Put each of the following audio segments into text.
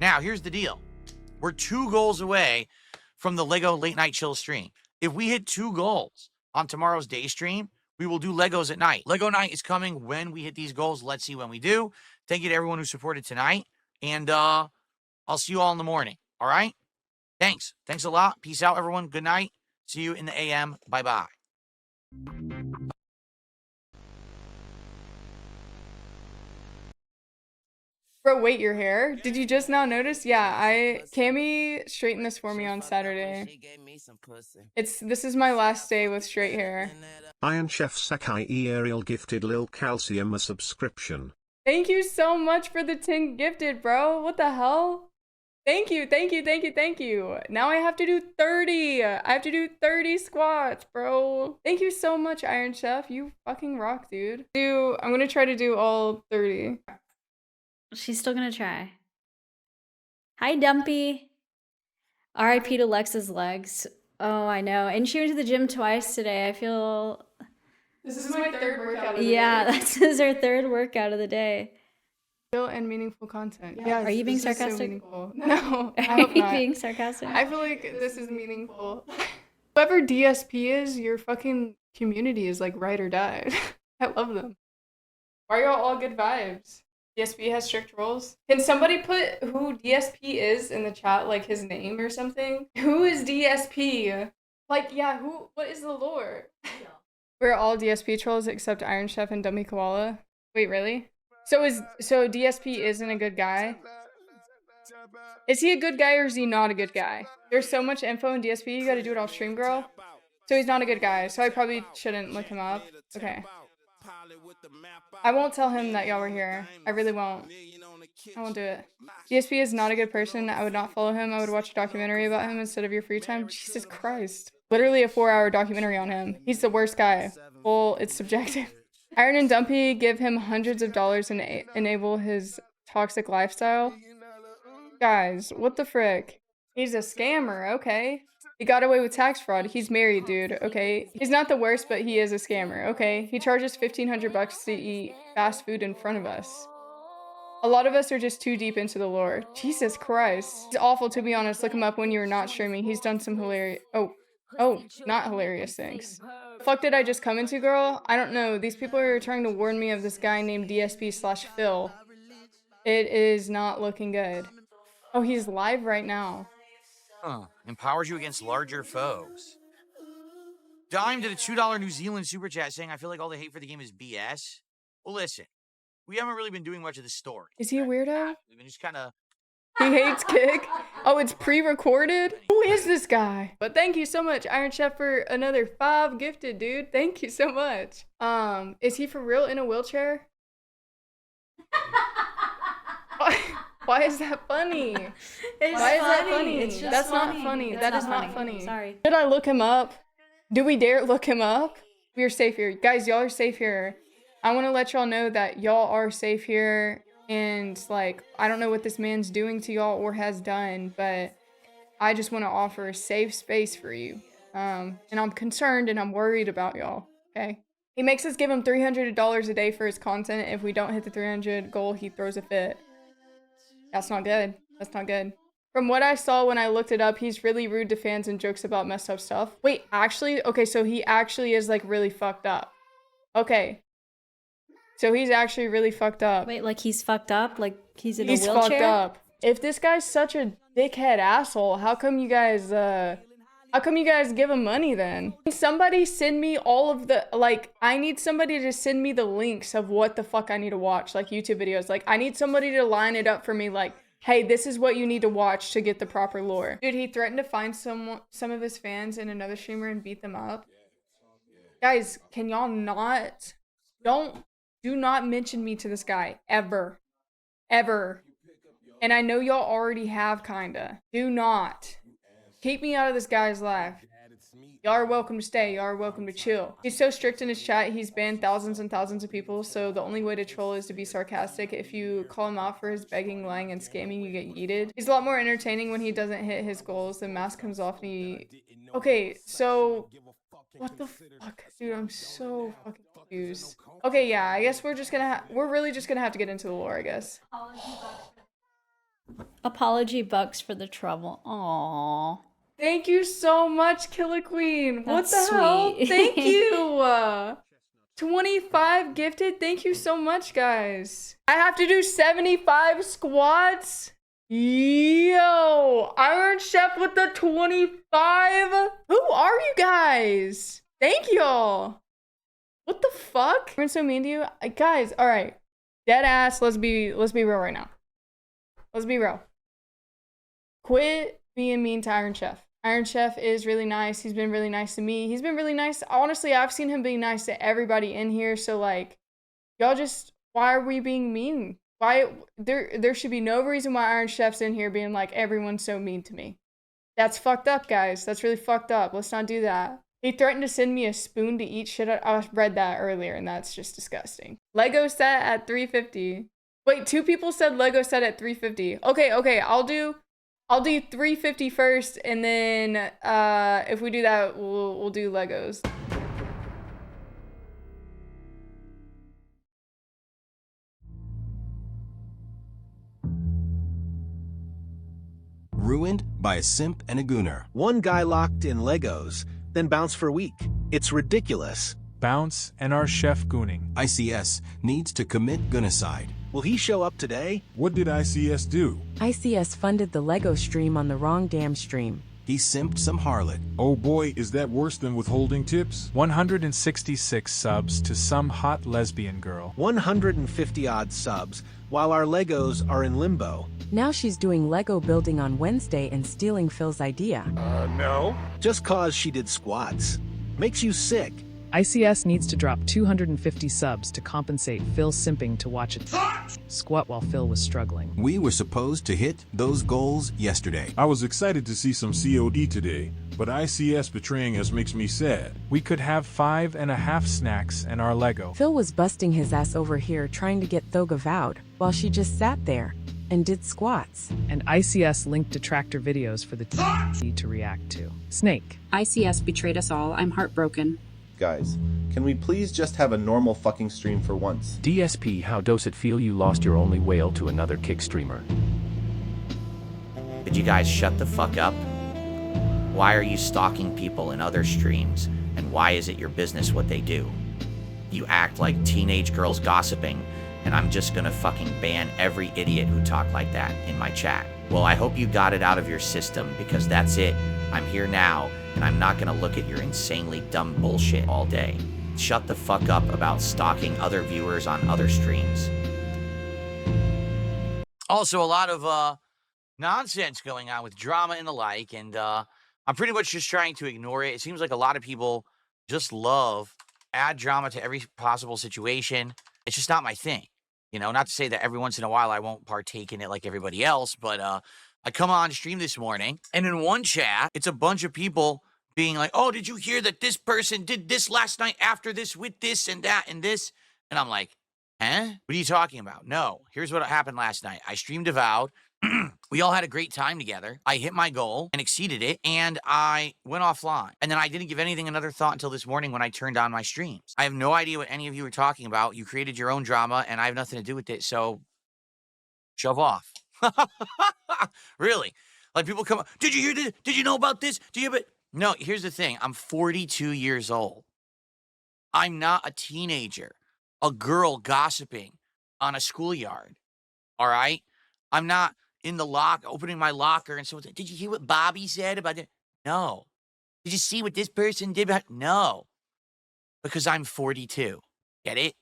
Now, here's the deal. We're 2 goals away from the Lego late night chill stream. If we hit 2 goals on tomorrow's day stream, we will do Legos at night. Lego night is coming when we hit these goals. Let's see when we do. Thank you to everyone who supported tonight. And I'll see you all in the morning. All right? Thanks. Thanks a lot. Peace out, everyone. Good night. See you in the AM. Bye-bye. Bro, wait, your hair? Did you just now notice? Yeah, Cammy straightened this for me on Saturday. This is my last day with straight hair. Iron Chef Sakai Ariel gifted Lil Calcium a subscription. Thank you so much for the 10 gifted, bro. What the hell? Thank you, thank you, thank you, thank you. Now I have to do 30. I have to do 30 squats, bro. Thank you so much, Iron Chef. You fucking rock, dude. I'm gonna try to do all 30. She's still gonna try. Hi, Dumpy. R.I.P. to Lex's legs. Oh, I know. And she went to the gym twice today. I feel... This is my third workout of the day. Yeah, this is her third workout of the day. Real and meaningful content. Yeah. Are you being sarcastic? So no, I Are hope you not. being sarcastic? I feel like this is meaningful. Whoever DSP is, your fucking community is like ride or die. I love them. Why are y'all all good vibes? DSP has strict rules. Can somebody put who DSP is in the chat, like his name or something? Who is DSP? Like, yeah, what is the lore? We're all DSP trolls except Iron Chef and Dummy Koala. Wait, really? So DSP isn't a good guy? Is he a good guy or is he not a good guy? There's so much info in DSP, you gotta do it off stream, girl. So he's not a good guy, so I probably shouldn't look him up. Okay. I won't tell him that y'all were here. I really won't. I won't do it. DSP is not a good person. I would not follow him. I would watch a documentary about him instead of your free time. Jesus Christ. Literally a 4-hour documentary on him. He's the worst guy. Well, it's subjective. Iron and Dumpy give him hundreds of dollars and enable his toxic lifestyle. Guys, what the frick? He's a scammer, okay? He got away with tax fraud. He's married, dude, okay? He's not the worst, but he is a scammer, okay? He charges 1,500 bucks to eat fast food in front of us. A lot of us are just too deep into the lore. Jesus Christ. He's awful, to be honest. Look him up when you were not streaming. He's done some hilarious... Oh, not hilarious things. The fuck did I just come into, girl? I don't know. These people are trying to warn me of this guy named DSP/Phil. It is not looking good. Oh, he's live right now. Empowers you against larger foes. Dime did a $2 New Zealand super chat saying, I feel like all the hate for the game is BS. Well, listen, we haven't really been doing much of the story. Is he a weirdo? We've been just kind of... He hates Kick. Oh, it's pre-recorded? Who is this guy? But thank you so much, Iron Chef, for another 5 gifted, dude. Thank you so much. Is he for real in a wheelchair? Why is that funny? Why is that funny? It's just That's funny. not funny. It's That not is not funny. funny. Sorry. Should I look him up? Do we dare look him up? We are safe here. Guys, y'all are safe here. I want to let y'all know that y'all are safe here. And, like, I don't know what this man's doing to y'all or has done, but I just want to offer a safe space for you. And I'm concerned and I'm worried about y'all, okay? He makes us give him $300 a day for his content. If we don't hit the 300 goal, he throws a fit. That's not good. That's not good. From what I saw when I looked it up, he's really rude to fans and jokes about messed up stuff. Wait, actually? Okay, so he actually is, like, really fucked up. Okay. So he's actually really fucked up. Wait, like he's fucked up? Like he's in a wheelchair? He's fucked up. If this guy's such a dickhead asshole, how come you guys give him money then? Can somebody send me all of the, like, I need somebody to send me the links of what the fuck I need to watch, like YouTube videos. Like, I need somebody to line it up for me, like, hey, this is what you need to watch to get the proper lore. Dude, he threatened to find some of his fans and another streamer and beat them up. Guys, can y'all not, do not mention me to this guy, ever. Ever. And I know y'all already have, kinda. Do not. Keep me out of this guy's life. Y'all are welcome to stay. Y'all are welcome to chill. He's so strict in his chat, he's banned thousands and thousands of people, so the only way to troll is to be sarcastic. If you call him out for his begging, lying, and scamming, you get yeeted. He's a lot more entertaining when he doesn't hit his goals. The mask comes off and he... Okay, so... What the fuck? Dude, I'm so fucking confused. Okay, yeah, I guess we're really just gonna have to get into the lore, I guess. Apology bucks for the trouble. Aww. Thank you so much, Killer Queen. What That's the hell? sweet. Thank you. 25 gifted. Thank you so much, guys. I have to do 75 squats. Yo, Iron Chef with the 25. Who are you guys? Thank y'all. What the fuck? I'm so mean to you, guys. All right, dead ass. Let's be real right now. Let's be real. Quit being mean to Iron Chef. Iron Chef is really nice. He's been really nice to me. He's been really nice. Honestly, I've seen him being nice to everybody in here. So like, y'all just, why are we being mean? Why there should be no reason why Iron Chef's in here being like, everyone's so mean to me. That's fucked up, guys. That's really fucked up. Let's not do that. He threatened to send me a spoon to eat shit. I read that earlier and that's just disgusting. Lego set at 350. Wait, 2 people said Lego set at 350. Okay, I'll do 350 first, and then if we do that, we'll do Legos. Ruined by a simp and a gooner. One guy locked in Legos, then bounced for a week. It's ridiculous. Bounce and our chef gooning. ICS needs to commit goonicide. Will he show up today? What did ICS do? ICS funded the Lego stream on the wrong damn stream. He simped some harlot. Oh boy, is that worse than withholding tips? 166 subs to some hot lesbian girl. 150 odd subs, while our Legos are in limbo. Now she's doing Lego building on Wednesday and stealing Phil's idea. No. Just cause she did squats. Makes you sick. ICS needs to drop 250 subs to compensate Phil simping to watch it squat while Phil was struggling. We were supposed to hit those goals yesterday. I was excited to see some COD today, but ICS betraying us makes me sad. We could have 5.5 snacks and our Lego. Phil was busting his ass over here trying to get Thoga vowed, while she just sat there and did squats. And ICS linked detractor videos for the to react to. Snake. ICS betrayed us all. I'm heartbroken. Guys, can we please just have a normal fucking stream for once? DSP, how does it feel you lost your only whale to another kick streamer? Did you guys shut the fuck up? Why are you stalking people in other streams? And why is it your business what they do? You act like teenage girls gossiping, and I'm just gonna fucking ban every idiot who talk like that in my chat. Well, I hope you got it out of your system, because that's it. I'm here now, and I'm not gonna look at your insanely dumb bullshit all day. Shut the fuck up about stalking other viewers on other streams. Also, a lot of nonsense going on with drama and the like, and I'm pretty much just trying to ignore it. It seems like a lot of people just love add drama to every possible situation. It's just not my thing. You know, not to say that every once in a while I won't partake in it like everybody else, but I come on stream this morning, and in one chat, it's a bunch of people being like, oh, did you hear that this person did this last night after this with this and that and this? And I'm like, huh? What are you talking about? No, here's what happened last night. I streamed Avowed. We all had a great time together. I hit my goal and exceeded it, and I went offline. And then I didn't give anything another thought until this morning when I turned on my streams. I have no idea what any of you are talking about. You created your own drama, and I have nothing to do with it, so shove off. Really? Like, people come up, did you hear this? Did you know about this? No, here's the thing. I'm 42 years old. I'm not a teenager, a girl gossiping on a schoolyard, all right? I'm not in the opening my locker and someone said, did you hear what Bobby said about it? No. Did you see what this person did? No. Because I'm 42. Get it?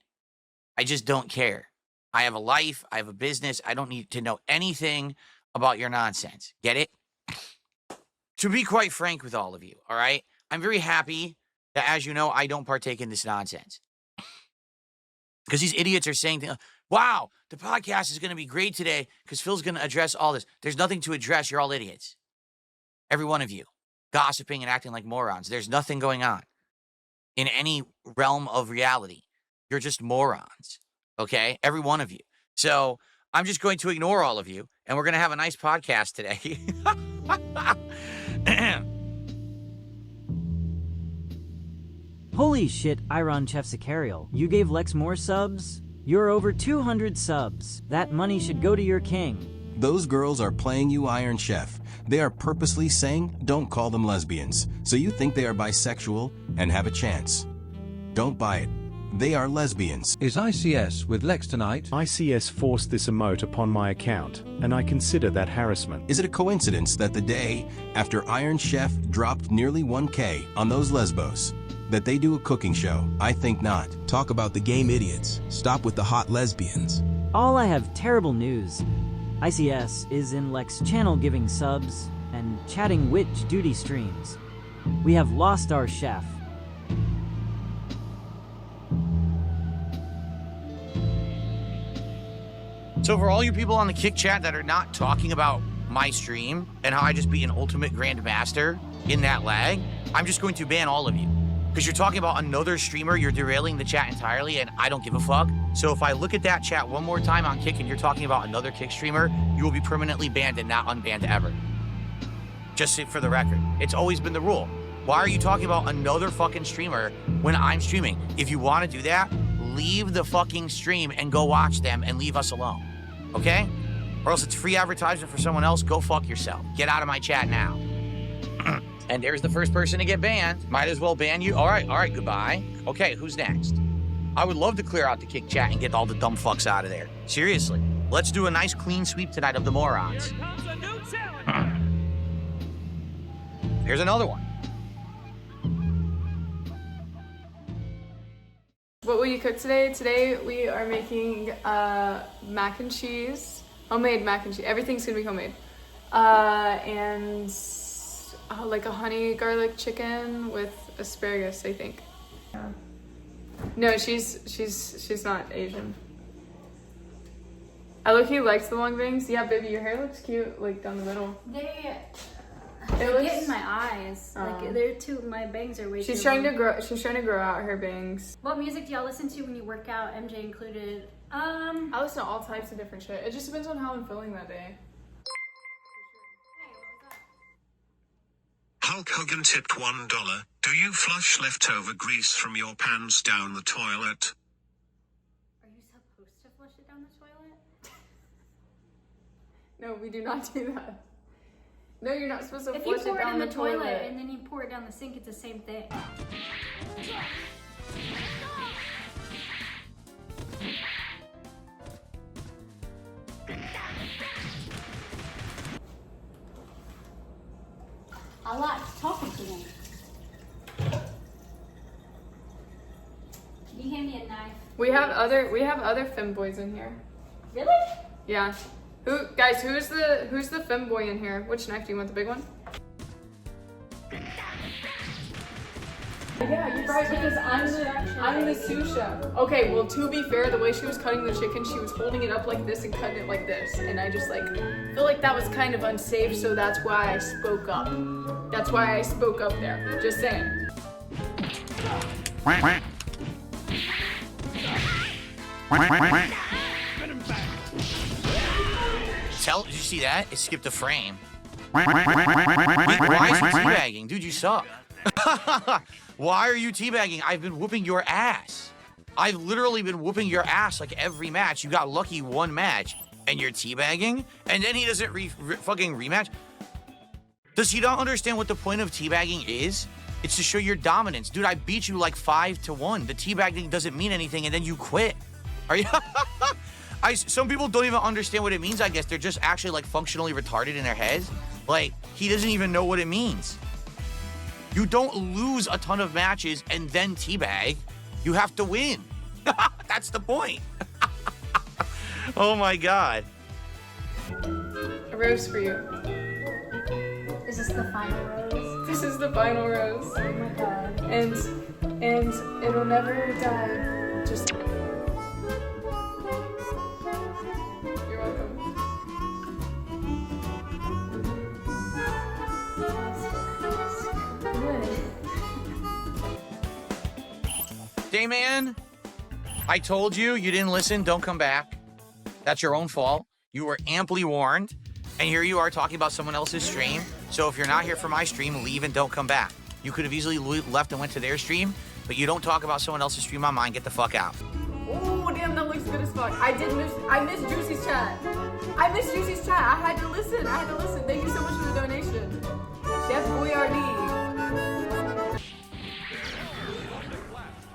I just don't care. I have a life. I have a business. I don't need to know anything about your nonsense. Get it? To be quite frank with all of you, all right? I'm very happy that, as you know, I don't partake in this nonsense. Because these idiots are saying things, wow, the podcast is going to be great today because Phil's going to address all this. There's nothing to address. You're all idiots. Every one of you. Gossiping and acting like morons. There's nothing going on in any realm of reality. You're just morons. Okay? Every one of you. So I'm just going to ignore all of you, and we're going to have a nice podcast today. Holy shit, Iron Chef Sicarial. You gave Lex more subs? You're over 200 subs. That money should go to your king. Those girls are playing you Iron Chef. They are purposely saying, don't call them lesbians. So you think they are bisexual and have a chance. Don't buy it. They are lesbians. Is ICS with Lex tonight? ICS forced this emote upon my account, and I consider that harassment. Is it a coincidence that the day after Iron Chef dropped nearly 1K on those lesbos, that they do a cooking show? I think not. Talk about the game idiots. Stop with the hot lesbians. All I have terrible news. ICS is in Lex channel giving subs and chatting witch duty streams. We have lost our chef. So for all you people on the Kick chat that are not talking about my stream and how I just beat an ultimate grandmaster in that lag, I'm just going to ban all of you. Because you're talking about another streamer, you're derailing the chat entirely, and I don't give a fuck. So if I look at that chat one more time on Kick and you're talking about another Kick streamer, you will be permanently banned and not unbanned ever. Just for the record. It's always been the rule. Why are you talking about another fucking streamer when I'm streaming? If you want to do that, leave the fucking stream and go watch them and leave us alone. Okay? Or else it's free advertisement for someone else. Go fuck yourself. Get out of my chat now. And there's the first person to get banned. Might as well ban you. All right, goodbye. Okay, who's next? I would love to clear out the Kick chat and get all the dumb fucks out of there. Seriously. Let's do a nice clean sweep tonight of the morons. Here's another one. What will you cook today? Today we are making mac and cheese. Homemade mac and cheese. Everything's gonna be homemade. And like a honey garlic chicken with asparagus, I think. No, she's not Asian. I look, he likes the long bangs. Yeah, baby, your hair looks cute, like down the middle. They looks... get in my eyes. Like they're too. My bangs are way too. She's trying to grow out her bangs. What music do y'all listen to when you work out? MJ included. I listen to all types of different shit. It just depends on how I'm feeling that day. Hulk Hogan tipped $1. Do you flush leftover grease from your pants down the toilet? Are you supposed to flush it down the toilet? No, we do not do that. No, you're not supposed to if flush it down the toilet. If you pour it in the toilet and then you pour it down the sink, it's the same thing. I like talking to them. Can you hand me a knife? We have other femboys in here. Really? Yeah. Who's the femboy in here? Which knife do you want? The big one? Yeah, you're right, because I'm the sous chef. Okay, well, to be fair, the way she was cutting the chicken, she was holding it up like this and cutting it like this. And I just feel like that was kind of unsafe, so that's why I spoke up. That's why I spoke up there. Just saying. Did you see that? It skipped a frame. Why is you teabagging? Dude, you suck. Why are you teabagging? I've been whooping your ass. I've literally been whooping your ass like every match. You got lucky one match, and you're teabagging? And then he doesn't fucking rematch? Does he not understand what the point of teabagging is? It's to show your dominance. Dude, I beat you like 5-1. The teabagging doesn't mean anything, and then you quit. Are you... Some people don't even understand what it means, I guess. They're just actually like functionally retarded in their heads. Like, he doesn't even know what it means. You don't lose a ton of matches and then teabag. You have to win. That's the point. Oh my God. A rose for you. Is this the final rose? This is the final rose. Oh my God. And it'll never die. Just... You're welcome. Dayman, I told you, you didn't listen, don't come back. That's your own fault. You were amply warned, and here you are talking about someone else's stream. So if you're not here for my stream, leave and don't come back. You could have easily left and went to their stream, but you don't talk about someone else's stream on mine. Get the fuck out. Ooh, Damn, that looks good as fuck. I miss Juicy's chat. I miss Juicy's chat. I had to listen. Thank you so much for the donation. Chef Boyardee.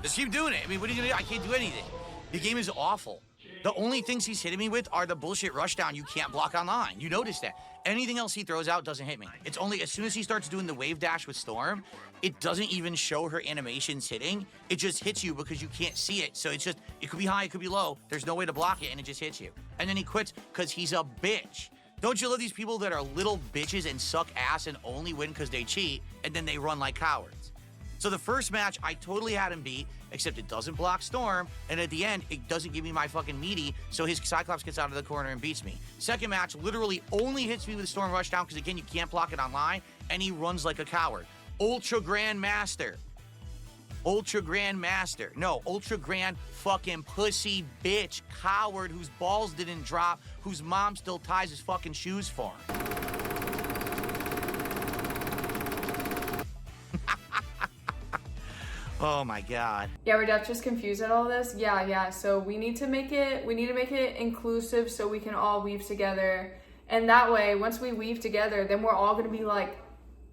Just keep doing it. I mean, what are you gonna do? I can't do anything. The game is awful. The only things he's hitting me with are the bullshit rushdown you can't block online. You notice that. Anything else he throws out doesn't hit me. It's only as soon as he starts doing the wave dash with Storm, it doesn't even show her animations hitting. It just hits you because you can't see it. So it's just, it could be high, it could be low. There's no way to block it and it just hits you. And then he quits because he's a bitch. Don't you love these people that are little bitches and suck ass and only win because they cheat and then they run like cowards? So the first match, I totally had him beat, except it doesn't block Storm, and at the end, it doesn't give me my fucking meaty, so his Cyclops gets out of the corner and beats me. Second match literally only hits me with Storm Rushdown, because again, you can't block it online, and he runs like a coward. Ultra Grand Master. Ultra Grand Master. No, Ultra Grand fucking pussy bitch coward whose balls didn't drop, whose mom still ties his fucking shoes for him. Oh my god. Yeah, we're just confused at all this. Yeah. So we need to make it inclusive so we can all weave together. And that way, once we weave together, then we're all gonna be like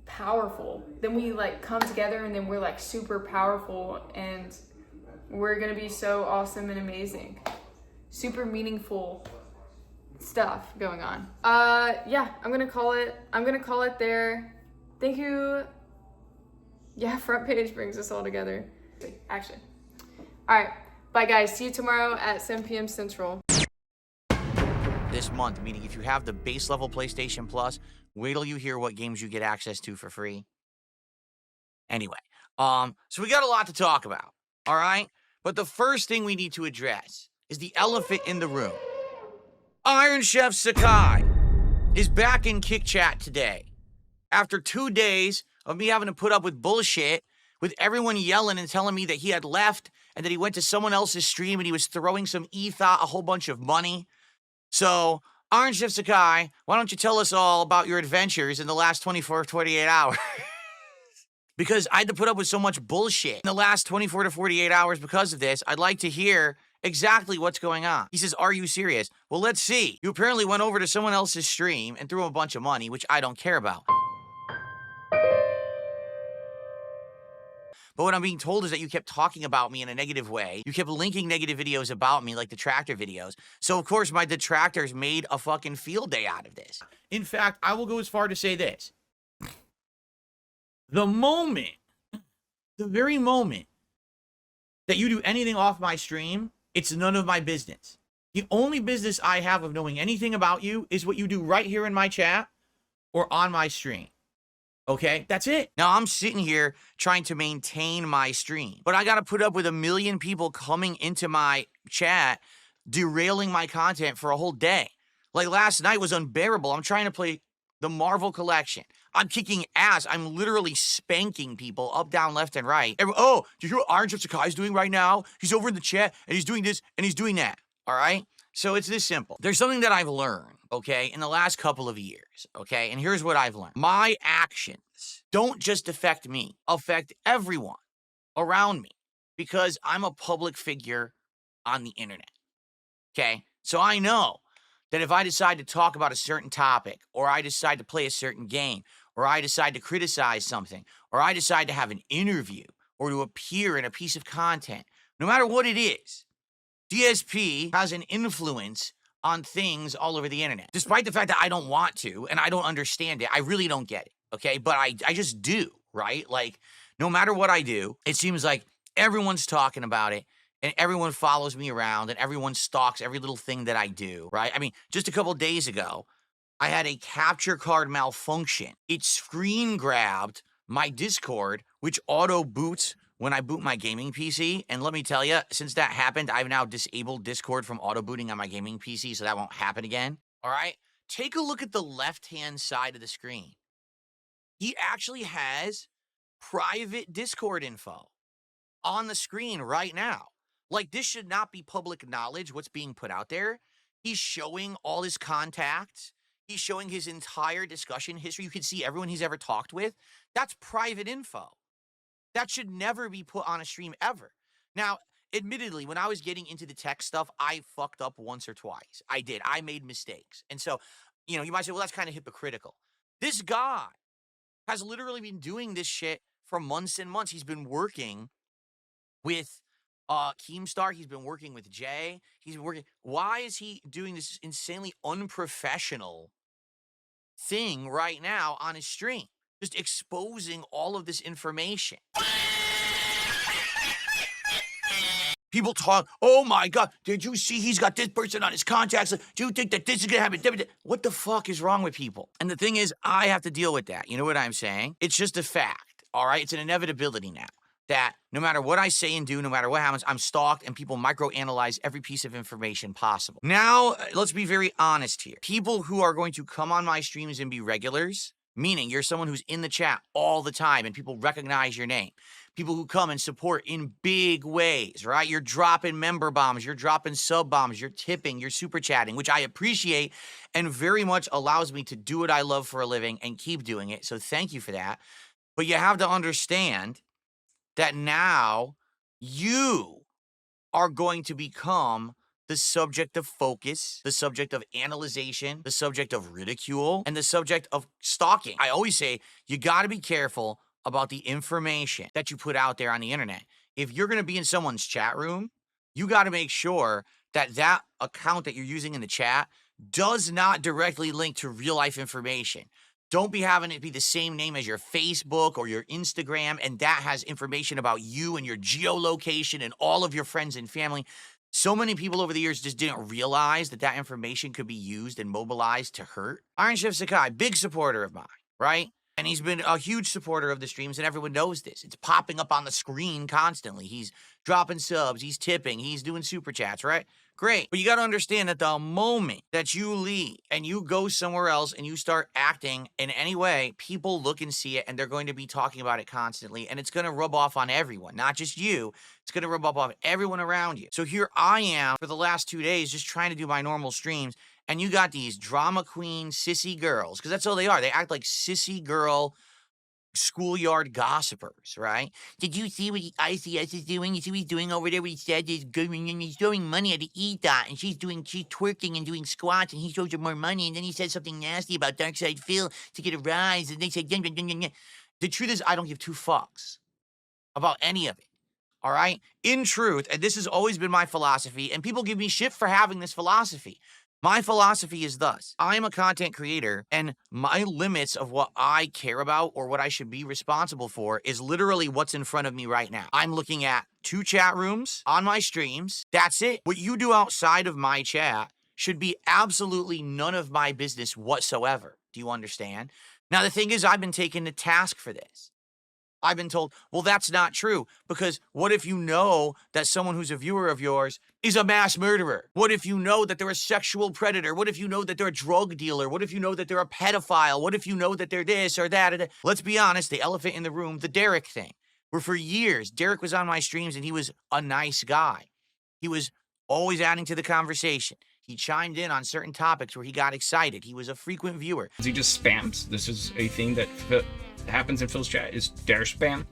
powerful. Then we like come together and then we're like super powerful and we're gonna be so awesome and amazing. Super meaningful stuff going on. Yeah, I'm gonna call it there. Thank you. Yeah, front page brings us all together. Action. All right, bye guys. See you tomorrow at 7 p.m. Central. This month, meaning if you have the base level PlayStation Plus, wait till you hear what games you get access to for free. Anyway, so we got a lot to talk about, all right? But the first thing we need to address is the elephant in the room. Iron Chef Sakai is back in Kick Chat today. After 2 days of me having to put up with bullshit, with everyone yelling and telling me that he had left and that he went to someone else's stream and he was throwing some ETHA a whole bunch of money. So, Iron Chef Sakai, why don't you tell us all about your adventures in the last 24 to 48 hours? Because I had to put up with so much bullshit in the last 24 to 48 hours because of this. I'd like to hear exactly what's going on. He says, are you serious? Well, let's see. You apparently went over to someone else's stream and threw him a bunch of money, which I don't care about. But what I'm being told is that you kept talking about me in a negative way. You kept linking negative videos about me, like detractor videos. So, of course, my detractors made a fucking field day out of this. In fact, I will go as far to say this. The very moment that you do anything off my stream, it's none of my business. The only business I have of knowing anything about you is what you do right here in my chat or on my stream. Okay, that's it. Now I'm sitting here trying to maintain my stream, but I got to put up with 1 million people coming into my chat, derailing my content for a whole day. Like last night was unbearable. I'm trying to play the Marvel collection. I'm kicking ass. I'm literally spanking people up, down, left, and right. Oh, do you hear what Iron Chef Sakai's doing right now? He's over in the chat and he's doing this and he's doing that. All right. So it's this simple. There's something that I've learned, okay, in the last couple of years, okay? And here's what I've learned. My actions don't just affect me, affect everyone around me because I'm a public figure on the internet, okay? So I know that if I decide to talk about a certain topic or I decide to play a certain game or I decide to criticize something or I decide to have an interview or to appear in a piece of content, no matter what it is, DSP has an influence on things all over the internet. Despite the fact that I don't want to and I don't understand it, I really don't get it, okay? But I just do, right? Like, no matter what I do, it seems like everyone's talking about it and everyone follows me around and everyone stalks every little thing that I do, right? I mean, just a couple days ago, I had a capture card malfunction. It screen grabbed my Discord, which auto boots when I boot my gaming PC. And let me tell you, since that happened, I've now disabled Discord from auto booting on my gaming PC, so that won't happen again. All right? Take a look at the left-hand side of the screen. He actually has private Discord info on the screen right now. Like, this should not be public knowledge, what's being put out there. He's showing all his contacts. He's showing his entire discussion history. You can see everyone he's ever talked with. That's private info. That should never be put on a stream ever. Now, admittedly, when I was getting into the tech stuff, I fucked up once or twice. I did. I made mistakes. And so, you know, you might say, well, that's kind of hypocritical. This guy has literally been doing this shit for months and months. He's been working with Keemstar. He's been working with Jay. He's been working. Why is he doing this insanely unprofessional thing right now on his stream? Just exposing all of this information. People talk, oh my God, did you see he's got this person on his contacts? Do you think that this is going to happen? What the fuck is wrong with people? And the thing is, I have to deal with that. You know what I'm saying? It's just a fact, all right? It's an inevitability now that no matter what I say and do, no matter what happens, I'm stalked and people microanalyze every piece of information possible. Now, let's be very honest here. People who are going to come on my streams and be regulars, meaning you're someone who's in the chat all the time and people recognize your name. People who come and support in big ways, right? You're dropping member bombs, you're dropping sub bombs, you're tipping, you're super chatting, which I appreciate and very much allows me to do what I love for a living and keep doing it. So thank you for that. But you have to understand that now you are going to become the subject of focus, the subject of analyzation, the subject of ridicule, and the subject of stalking. I always say you got to be careful about the information that you put out there on the internet. If you're going to be in someone's chat room, you got to make sure that that account that you're using in the chat does not directly link to real life information. Don't be having it be the same name as your Facebook or your Instagram, and that has information about you and your geolocation and all of your friends and family. So many people over the years just didn't realize that that information could be used and mobilized to hurt. Iron Chef Sakai, big supporter of mine, right? And he's been a huge supporter of the streams, and everyone knows this. It's popping up on the screen constantly. He's dropping subs, he's tipping, he's doing super chats, right? Great. But you got to understand that the moment that you leave and you go somewhere else and you start acting in any way, people look and see it, and they're going to be talking about it constantly, and it's going to rub off on everyone, not just you. It's going to rub off on everyone around you. So here I am for the last 2 days just trying to do my normal streams, and you got these drama queen sissy girls, because that's all they are. They act like sissy girl schoolyard gossipers, right? Did you see what ICS is doing? You see what he's doing over there? What he said is good, and he's throwing money at the E-Dot, and she's twerking and doing squats, and he shows her more money, and then he said something nasty about Darkside Phil to get a rise, and they said, dun, dun, dun, dun, dun. The truth is, I don't give two fucks about any of it. All right? In truth, and this has always been my philosophy, and people give me shit for having this philosophy. My philosophy is thus. I am a content creator, and my limits of what I care about or what I should be responsible for is literally what's in front of me right now. I'm looking at 2 chat rooms on my streams. That's it. What you do outside of my chat should be absolutely none of my business whatsoever. Do you understand? Now, the thing is, I've been taken to task for this. I've been told, well, that's not true, because what if you know that someone who's a viewer of yours is a mass murderer? What if you know that they're a sexual predator? What if you know that they're a drug dealer? What if you know that they're a pedophile? What if you know that they're this or that? Let's be honest, the elephant in the room, the Derek thing, where for years, Derek was on my streams and he was a nice guy. He was always adding to the conversation. He chimed in on certain topics where he got excited. He was a frequent viewer. He just spams. This is a thing that happens in Phil's chat, is Dare spam.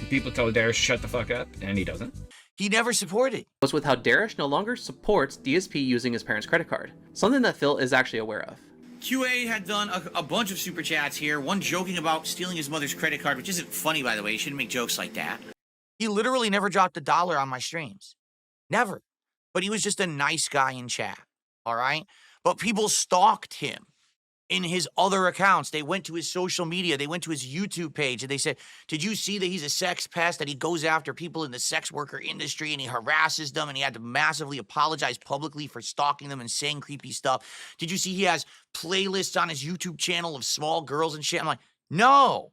People tell Dare shut the fuck up, and he doesn't. He never supported. Was with how Darish no longer supports DSP using his parents' credit card, something that Phil is actually aware of. QA had done a bunch of super chats here, one joking about stealing his mother's credit card, which isn't funny, by the way. He shouldn't make jokes like that. He literally never dropped $1 on my streams. Never. But he was just a nice guy in chat, all right? But people stalked him in his other accounts. They went to his social media, they went to his YouTube page, and they said, did you see that he's a sex pest, that he goes after people in the sex worker industry and he harasses them, and he had to massively apologize publicly for stalking them and saying creepy stuff? Did you see he has playlists on his YouTube channel of small girls and shit? I'm like, no,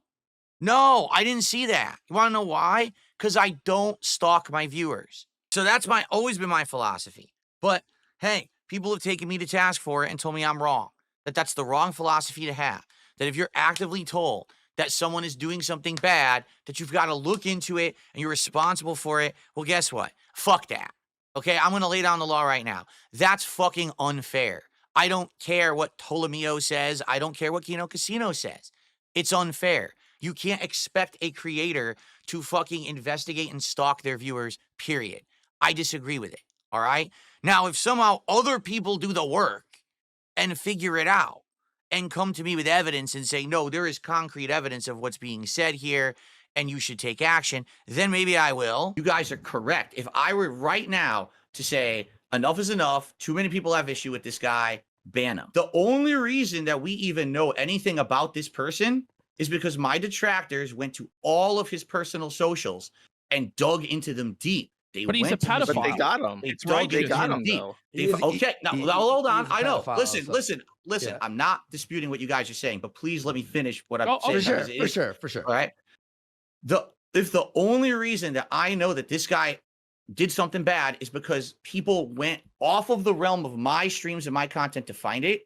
I didn't see that. You want to know why? Because I don't stalk my viewers. So that's always been my philosophy. But hey, people have taken me to task for it and told me I'm wrong. That's the wrong philosophy to have. That if you're actively told that someone is doing something bad, that you've got to look into it and you're responsible for it, well, guess what? Fuck that. Okay, I'm going to lay down the law right now. That's fucking unfair. I don't care what Ptolemeo says. I don't care what Kino Casino says. It's unfair. You can't expect a creator to fucking investigate and stalk their viewers, period. I disagree with it. All right. Now, if somehow other people do the work and figure it out and come to me with evidence and say, no, there is concrete evidence of what's being said here and you should take action, then maybe I will. You guys are correct. If I were right now to say enough is enough, too many people have issue with this guy, ban him. The only reason that we even know anything about this person is because my detractors went to all of his personal socials and dug into them deep. But he's a pedophile. But they got him. They got him deep. though. Now hold on. I know. Listen. Yeah. I'm not disputing what you guys are saying, but please let me finish what I'm saying. For sure. All right. If the only reason that I know that this guy did something bad is because people went off of the realm of my streams and my content to find it,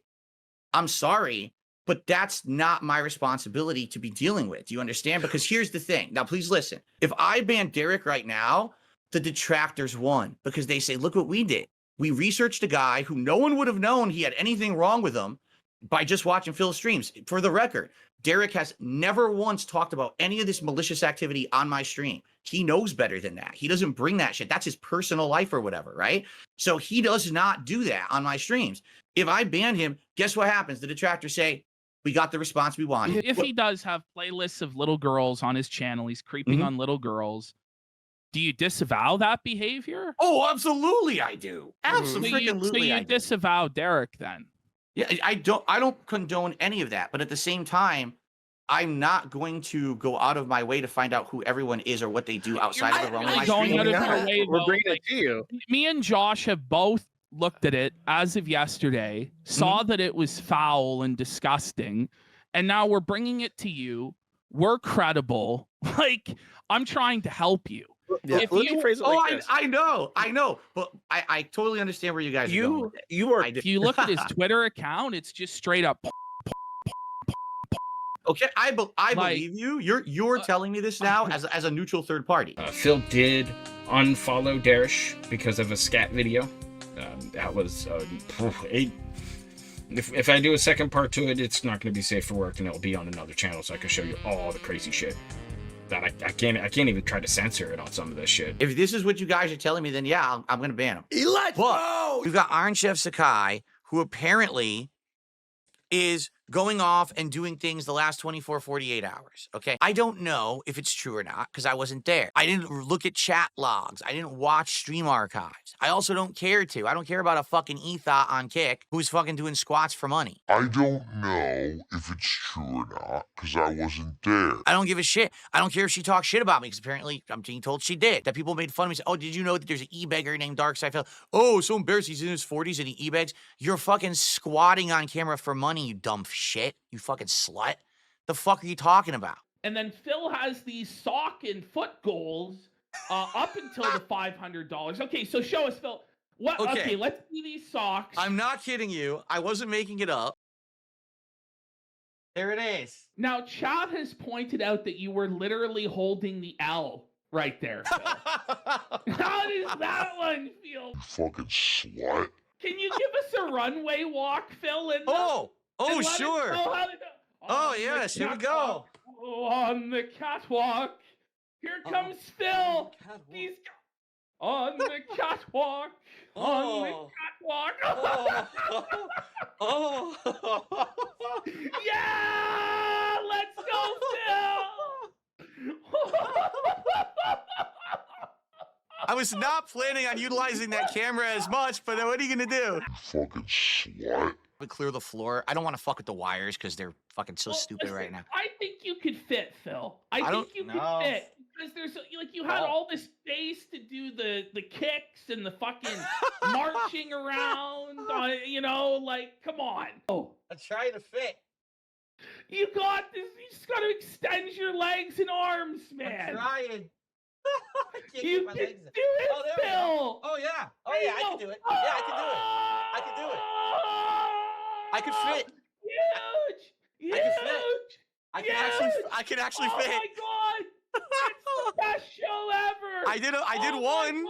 I'm sorry, but that's not my responsibility to be dealing with. Do you understand? Because here's the thing. Now, please listen. If I ban Derek right now, the detractors won because they say, look what we did. We researched a guy who no one would have known he had anything wrong with him by just watching Phil's streams. For the record, Derek has never once talked about any of this malicious activity on my stream. He knows better than that. He doesn't bring that shit. That's his personal life or whatever, right? So he does not do that on my streams. If I ban him, guess what happens? The detractors say, we got the response we wanted. If he does have playlists of little girls on his channel, he's creeping on little girls. Do you disavow that behavior? Oh, absolutely I do. Absolutely. So you disavow Derek then? Yeah, I don't condone any of that. But at the same time, I'm not going to go out of my way to find out who everyone is or what they do outside of the realm of my stream. We're bringing it to you. Me and Josh have both looked at it as of yesterday, saw that it was foul and disgusting, and now we're bringing it to you. We're credible. Like, I'm trying to help you. Yeah. I know, but I totally understand where you guys are going with it. If you look at his Twitter account, it's just straight up. Okay, I believe you. You're telling me this now as a neutral third party. Phil did unfollow Darish because of a scat video. That was if I do a second part to it, it's not going to be safe for work, and it'll be on another channel, so I can show you all the crazy shit that I can't even try to censor it on some of this shit. If this is what you guys are telling me, then yeah, I'm going to ban him. But we've got Iron Chef Sakai, who apparently is going off and doing things the last 24, 48 hours, okay? I don't know if it's true or not because I wasn't there. I didn't look at chat logs. I didn't watch stream archives. I also don't care to. I don't care about a fucking ethot on Kick who's fucking doing squats for money. I don't know if it's true or not because I wasn't there. I don't give a shit. I don't care if she talks shit about me because apparently I'm being told she did. That people made fun of me. Say, oh, did you know that there's an e-beggar named Darkside? Oh, so embarrassed. He's in his 40s and he e-begs. You're fucking squatting on camera for money, you dumb shit. You fucking slut. The fuck are you talking about? And then Phil has these sock and foot goals up until the $500. Okay, so show us, Phil. What? Okay, let's see these socks. I'm not kidding you. I wasn't making it up. There it is. Now, Chad has pointed out that you were literally holding the L right there, Phil. How does that one feel? You fucking slut. Can you give us a runway walk, Phil? Oh, sure. Oh, yes, here we go. On the catwalk. Here comes Phil. He's on the catwalk. On the catwalk. Yeah! Let's go, Phil! I was not planning on utilizing that camera as much, but what are you going to do? You fucking slut. Clear the floor. I don't want to fuck with the wires because they're fucking so stupid right now. I think you could fit, Phil. I think you could fit because there's you had all this space to do the kicks and the fucking marching around. Come on. Oh, I'm trying to fit. You got this. You just got to extend your legs and arms, man. I'm trying. You can do it, Phil. Oh yeah. Oh yeah. I can do it. Yeah, I can do it. I can do it. I could fit. Huge! I can actually fit. Oh my god! That's the best show ever! I did one.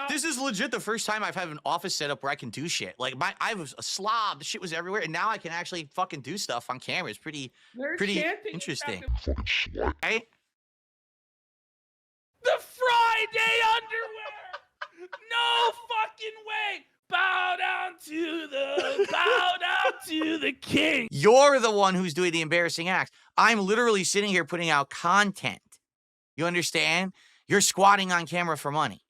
This is legit the first time I've had an office setup where I can do shit. Like I was a slob, the shit was everywhere, and now I can actually fucking do stuff on camera. It's pretty interesting. Right? The Friday underwear! No fucking way. Bow down to the king. You're the one who's doing the embarrassing acts. I'm literally sitting here putting out content. You understand? You're squatting on camera for money.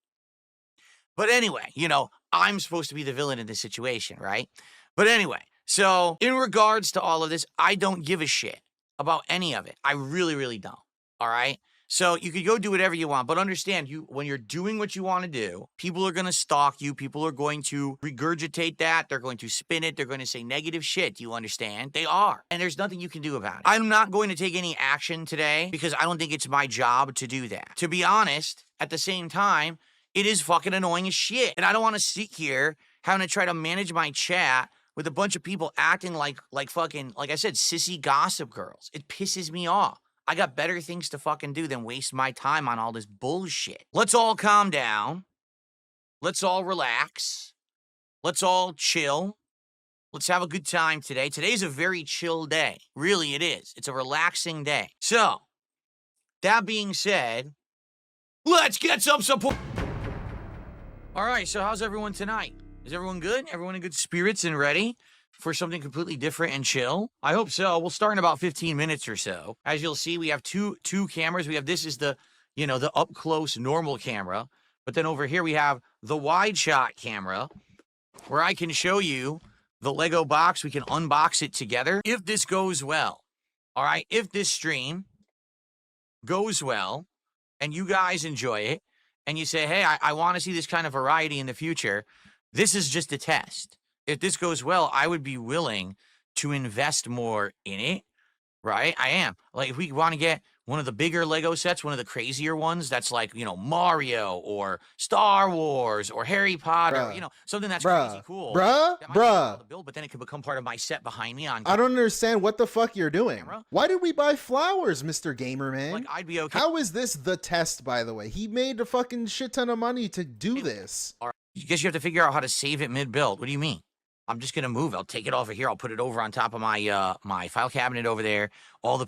But anyway, you know, I'm supposed to be the villain in this situation, right? But anyway, so in regards to all of this, I don't give a shit about any of it. I really, really don't. All right? So you could go do whatever you want, but understand, when you're doing what you want to do, people are going to stalk you. People are going to regurgitate that. They're going to spin it. They're going to say negative shit. Do you understand? They are. And there's nothing you can do about it. I'm not going to take any action today because I don't think it's my job to do that. To be honest, at the same time, it is fucking annoying as shit. And I don't want to sit here having to try to manage my chat with a bunch of people acting like fucking, like I said, sissy gossip girls. It pisses me off. I got better things to fucking do than waste my time on all this bullshit. Let's all calm down. Let's all relax. Let's all chill. Let's have a good time today. Today's a very chill day. Really, it is. It's a relaxing day. So, that being said, let's get some support. All right, so how's everyone tonight? Is everyone good? Everyone in good spirits and ready for something completely different and chill? I hope so. We'll start in about 15 minutes or so. As you'll see, we have two cameras. We have, this is the, you know, the up close normal camera. But then over here we have the wide shot camera where I can show you the Lego box. We can unbox it together. If this goes well, all right, if this stream goes well and you guys enjoy it and you say, hey, I want to see this kind of variety in the future, this is just a test. If this goes well, I would be willing to invest more in it, right? I am. Like, if we want to get one of the bigger Lego sets, one of the crazier ones that's like, you know, Mario or Star Wars or Harry Potter, you know, something that's crazy cool. But then it could become part of my set behind me on I don't understand what the fuck you're doing. Why did we buy flowers, Mr. Gamer Man? Like, I'd be okay. How is this the test, by the way? He made a fucking shit ton of money to do this. All right. I guess you have to figure out how to save it mid-build. What do you mean? I'm just gonna move. I'll take it over here. I'll put it over on top of my my file cabinet over there. All the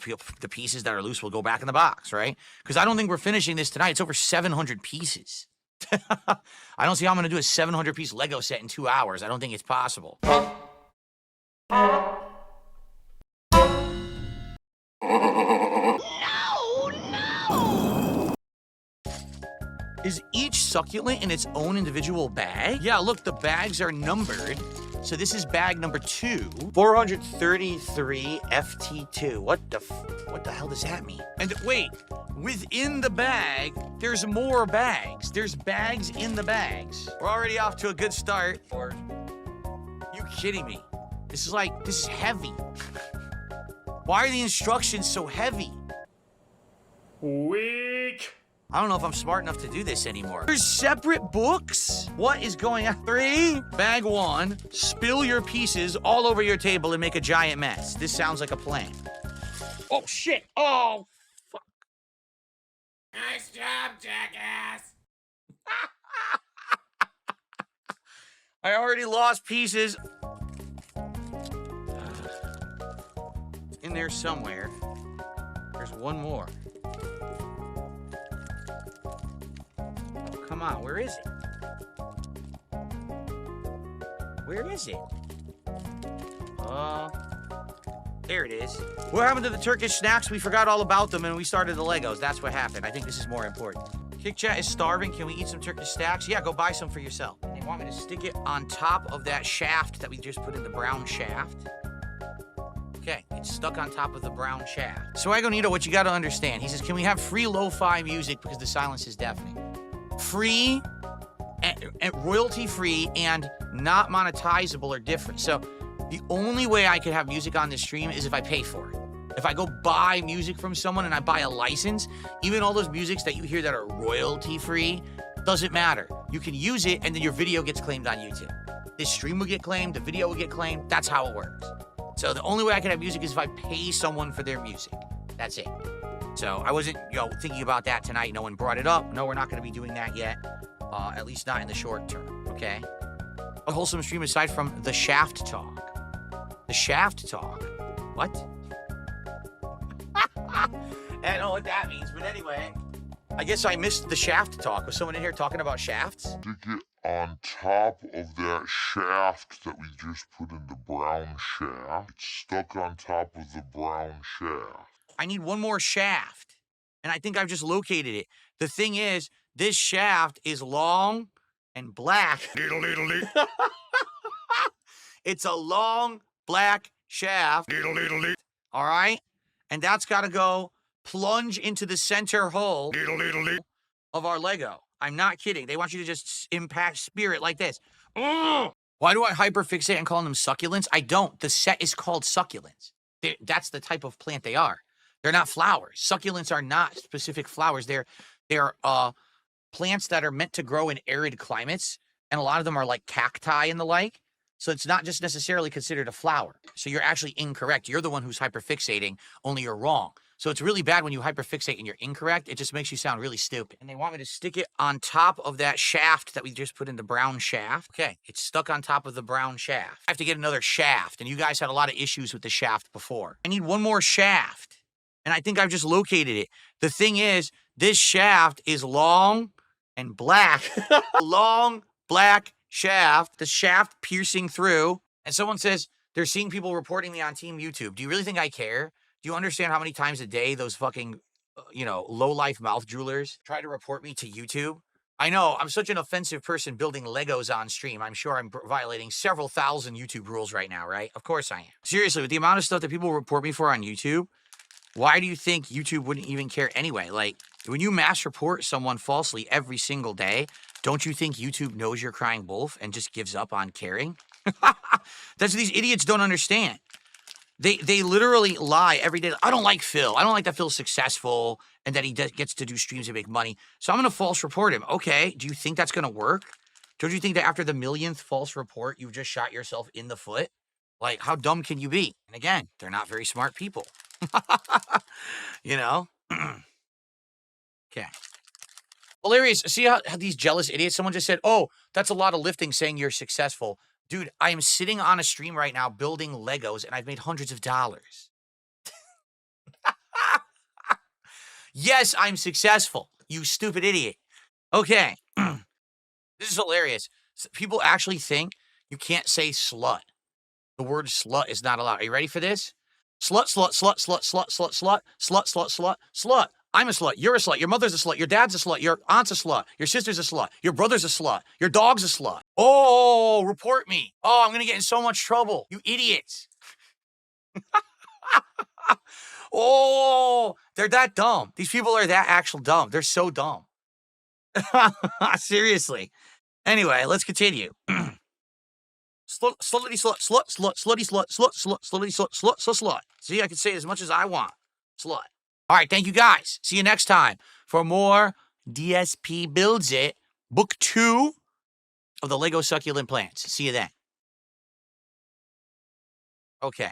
pieces that are loose will go back in the box, right? Because I don't think we're finishing this tonight. It's over 700 pieces. I don't see how I'm gonna do a 700-piece Lego set in 2 hours. I don't think it's possible. Is each succulent in its own individual bag? Yeah, look, the bags are numbered. So this is bag number 2. 433 FT2. What the hell does that mean? And wait, within the bag, there's more bags. There's bags in the bags. We're already off to a good start. Or, you kidding me? This is heavy. Why are the instructions so heavy? Weak. I don't know if I'm smart enough to do this anymore. There's separate books? What is going on? 3, bag 1, spill your pieces all over your table and make a giant mess. This sounds like a plan. Oh, shit. Oh, fuck. Nice job, jackass. I already lost pieces. In there somewhere. There's one more. Come on, where is it? Where is it? There it is. What happened to the Turkish snacks? We forgot all about them and we started the Legos. That's what happened. I think this is more important. Kick Chat is starving. Can we eat some Turkish snacks? Yeah, go buy some for yourself. They want me to stick it on top of that shaft that we just put in the brown shaft. Okay, it's stuck on top of the brown shaft. So Agonito, what you gotta understand, he says, can we have free lo-fi music because the silence is deafening? Free, and royalty-free, and not monetizable are different. So the only way I could have music on this stream is if I pay for it. If I go buy music from someone and I buy a license, even all those musics that you hear that are royalty-free, doesn't matter. You can use it and then your video gets claimed on YouTube. This stream will get claimed, the video will get claimed. That's how it works. So the only way I can have music is if I pay someone for their music. That's it. So I wasn't, thinking about that tonight. No one brought it up. No, we're not going to be doing that yet. At least not in the short term, okay? A wholesome stream aside from the shaft talk. The shaft talk. What? I don't know what that means, but anyway. I guess I missed the shaft talk. Was someone in here talking about shafts? To get on top of that shaft that we just put in the brown shaft. It's stuck on top of the brown shaft. I need one more shaft. And I think I've just located it. The thing is, this shaft is long and black. It's a long black shaft. All right? And that's got to go plunge into the center hole of our Lego. I'm not kidding. They want you to just impact spirit like this. Why do I hyperfixate on calling them succulents? I don't. The set is called succulents. That's the type of plant they are. They're not flowers. Succulents are not specific flowers. They're plants that are meant to grow in arid climates, and a lot of them are like cacti and the like. So it's not just necessarily considered a flower. So you're actually incorrect. You're the one who's hyperfixating, only you're wrong. So it's really bad when you hyperfixate and you're incorrect. It just makes you sound really stupid. And they want me to stick it on top of that shaft that we just put in the brown shaft. Okay, it's stuck on top of the brown shaft. I have to get another shaft, and you guys had a lot of issues with the shaft before. I need one more shaft, and I think I've just located it. The thing is, this shaft is long and black. Long, black shaft. The shaft piercing through. And someone says, they're seeing people reporting me on Team YouTube. Do you really think I care? Do you understand how many times a day those fucking, low-life mouth droolers try to report me to YouTube? I know, I'm such an offensive person building Legos on stream. I'm sure I'm violating several thousand YouTube rules right now, right? Of course I am. Seriously, with the amount of stuff that people report me for on YouTube, why do you think YouTube wouldn't even care anyway? Like, when you mass report someone falsely every single day, don't you think YouTube knows you're crying wolf and just gives up on caring? That's what these idiots don't understand. They literally lie every day. I don't like Phil. I don't like that Phil's successful and that he gets to do streams and make money. So I'm going to false report him. Okay, do you think that's going to work? Don't you think that after the millionth false report, you've just shot yourself in the foot? Like, how dumb can you be? And again, they're not very smart people. Okay. Hilarious. See how these jealous idiots, someone just said, oh, that's a lot of lifting saying you're successful. Dude, I am sitting on a stream right now building Legos, and I've made hundreds of dollars. Yes, I'm successful, you stupid idiot. Okay. This is hilarious. People actually think you can't say slut. The word slut is not allowed. Are you ready for this? Slut, slut, slut, slut, slut, slut, slut, slut, slut, slut, slut. I'm a slut. You're a slut. Your mother's a slut. Your dad's a slut. Your aunt's a slut. Your sister's a slut. Your brother's a slut. Your dog's a slut. Oh, report me. Oh, I'm going to get in so much trouble. You idiots. Oh, they're that dumb. These people are that actual dumb. They're so dumb. Seriously. Anyway, let's continue. Slutty slut, slut, slut, slutty slut, slut, slut, slutty slut, slut, slut, slut. See, I can say it as much as I want. Slut. All right, thank you guys. See you next time for more DSP Builds It, Book 2 of the Lego Succulent Plants. See you then. Okay.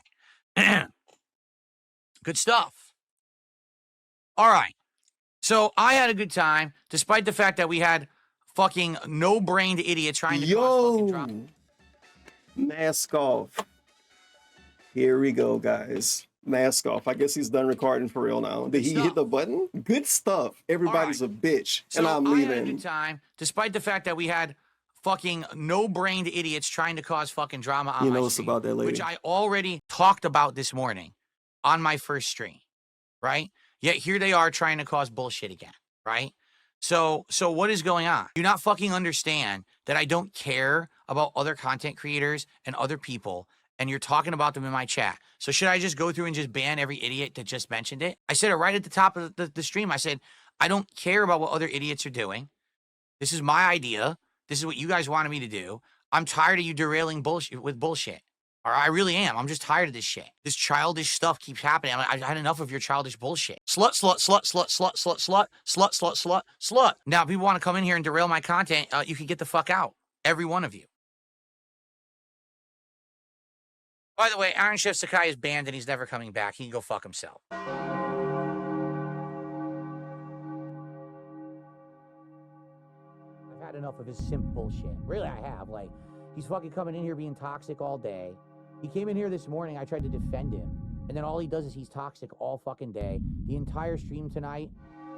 Good stuff. All right. So I had a good time, despite the fact that we had fucking no-brained idiots trying to cause fucking drama. Mask off. Here we go, guys. Mask off. I guess he's done recording for real now. Did he hit the button? Good stuff. Everybody's a bitch. So and I'm leaving. I had a good time, despite the fact that we had fucking no-brained idiots trying to cause fucking drama on my stream, about that lady. which I already talked about this morning on my first stream, right? Yet here they are trying to cause bullshit again, right? So what is going on? Do you not fucking understand that I don't care about other content creators and other people, and you're talking about them in my chat? So should I just go through and just ban every idiot that just mentioned it? I said it right at the top of the stream. I said, I don't care about what other idiots are doing. This is my idea. This is what you guys wanted me to do. I'm tired of you derailing bullshit with bullshit. Or I really am. I'm just tired of this shit. This childish stuff keeps happening. I've had enough of your childish bullshit. Slut, slut, slut, slut, slut, slut, slut, slut, slut, slut, slut. Now, if people want to come in here and derail my content, you can get the fuck out. Every one of you. By the way, Iron Chef Sakai is banned and he's never coming back. He can go fuck himself. I've had enough of his simp bullshit. Really, I have. Like, he's fucking coming in here being toxic all day. He came in here this morning. I tried to defend him. And then all he does is he's toxic all fucking day. The entire stream tonight,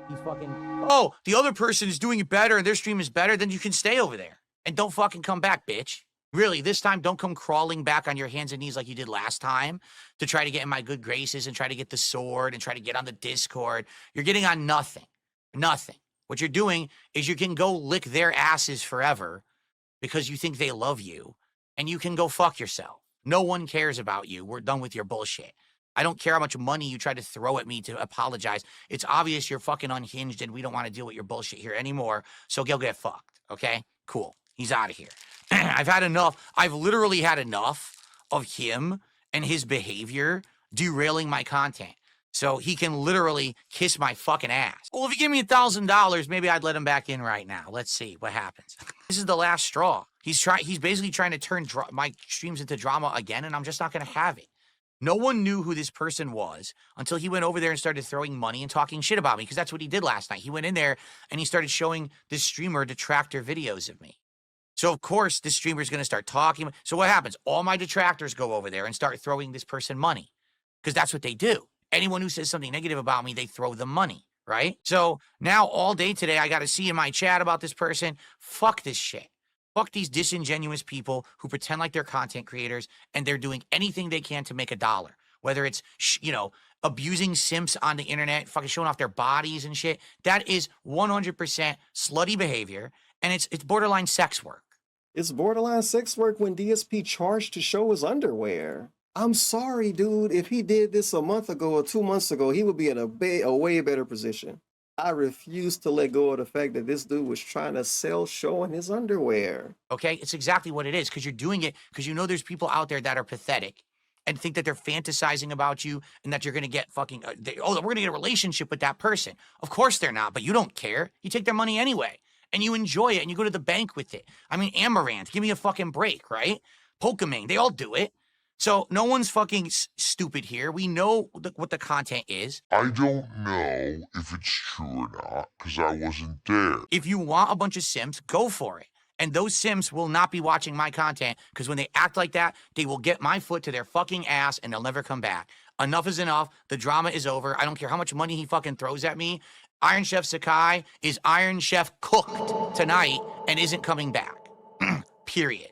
he's fucking... Oh, the other person is doing it better and their stream is better, then you can stay over there. And don't fucking come back, bitch. Really, this time, don't come crawling back on your hands and knees like you did last time to try to get in my good graces and try to get the sword and try to get on the Discord. You're getting on nothing. Nothing. What you're doing is you can go lick their asses forever because you think they love you, and you can go fuck yourself. No one cares about you. We're done with your bullshit. I don't care how much money you try to throw at me to apologize. It's obvious you're fucking unhinged and we don't want to deal with your bullshit here anymore, so go get fucked, okay? Cool. He's out of here. I've had enough. I've literally had enough of him and his behavior derailing my content. So he can literally kiss my fucking ass. Well, if you give me $1,000, maybe I'd let him back in right now. Let's see what happens. This is the last straw. He's basically trying to turn my streams into drama again, and I'm just not going to have it. No one knew who this person was until he went over there and started throwing money and talking shit about me, because that's what he did last night. He went in there and he started showing this streamer detractor videos of me. So, of course, this streamer is going to start talking. So what happens? All my detractors go over there and start throwing this person money, because that's what they do. Anyone who says something negative about me, they throw them money, right? So now all day today, I got to see in my chat about this person. Fuck this shit. Fuck these disingenuous people who pretend like they're content creators and they're doing anything they can to make $1. Whether it's, abusing simps on the internet, fucking showing off their bodies and shit. That is 100% slutty behavior, and it's borderline sex work. It's borderline sex work when DSP charged to show his underwear. I'm sorry, dude. If he did this a month ago or 2 months ago, he would be in a way better position. I refuse to let go of the fact that this dude was trying to sell showing his underwear. Okay, it's exactly what it is, because you're doing it because you know there's people out there that are pathetic and think that they're fantasizing about you and that you're going to get fucking, we're going to get a relationship with that person. Of course they're not, but you don't care. You take their money anyway, and you enjoy it, and you go to the bank with it. I mean, Amaranth, give me a fucking break, right? Pokemon, they all do it. So no one's fucking stupid here. We know what the content is. I don't know if it's true or not, because I wasn't there. If you want a bunch of simps, go for it. And those simps will not be watching my content, because when they act like that, they will get my foot to their fucking ass and they'll never come back. Enough is enough. The drama is over. I don't care how much money he fucking throws at me. Iron Chef Sakai is Iron Chef cooked tonight and isn't coming back. Period.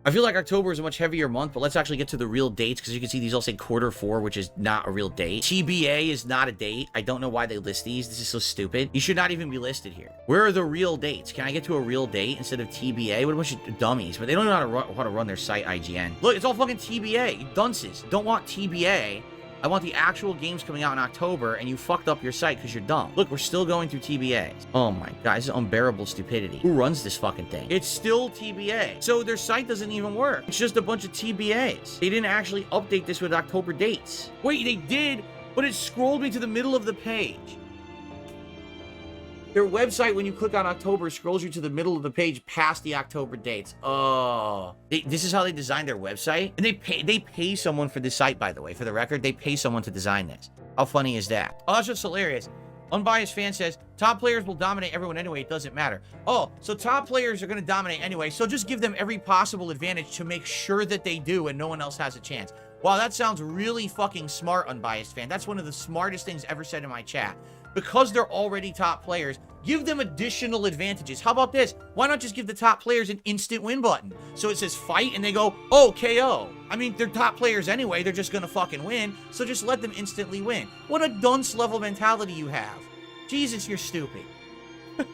I feel like October is a much heavier month, but let's actually get to the real dates, because you can see these all say Q4, which is not a real date. TBA is not a date. I don't know why they list these. This is so stupid. You should not even be listed here. Where are the real dates? Can I get to a real date instead of TBA? What a bunch of dummies, but they don't know how to run their site, IGN. Look, it's all fucking TBA. You dunces. Don't want TBA. I want the actual games coming out in October, and you fucked up your site because you're dumb. Look, we're still going through TBAs. Oh my god, this is unbearable stupidity. Who runs this fucking thing? It's still TBA. So their site doesn't even work. It's just a bunch of TBAs. They didn't actually update this with October dates. Wait, they did, but it scrolled me to the middle of the page. Their website, when you click on October, scrolls you to the middle of the page past the October dates. Oh, this is how they designed their website? And they pay someone for this site, by the way. For the record, they pay someone to design this. How funny is that? Oh, that's just hilarious. Unbiased fan says, top players will dominate everyone anyway, it doesn't matter. Oh, so top players are going to dominate anyway, so just give them every possible advantage to make sure that they do and no one else has a chance. Wow, that sounds really fucking smart, Unbiased fan. That's one of the smartest things ever said in my chat. Because they're already top players, give them additional advantages. How about this? Why not just give the top players an instant win button? So it says fight and they go, oh, KO. I mean, they're top players anyway. They're just going to fucking win. So just let them instantly win. What a dunce level mentality you have. Jesus, you're stupid. Good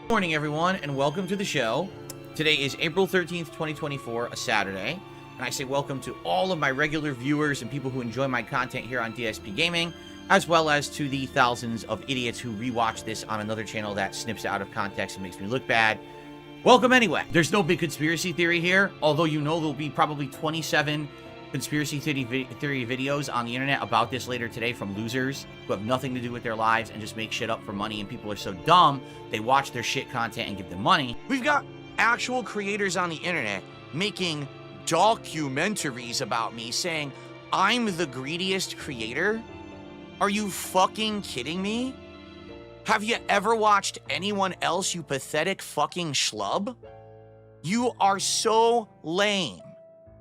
morning, everyone, and welcome to the show. Today is April 13th, 2024, a Saturday. And I say welcome to all of my regular viewers and people who enjoy my content here on DSP Gaming, as well as to the thousands of idiots who rewatch this on another channel that snips it out of context and makes me look bad. Welcome anyway. There's no big conspiracy theory here, although you know there'll be probably 27 conspiracy theory videos on the internet about this later today from losers who have nothing to do with their lives and just make shit up for money, and people are so dumb, they watch their shit content and give them money. We've got actual creators on the internet making documentaries about me saying I'm the greediest creator? Are you fucking kidding me? Have you ever watched anyone else, you pathetic fucking schlub? You are so lame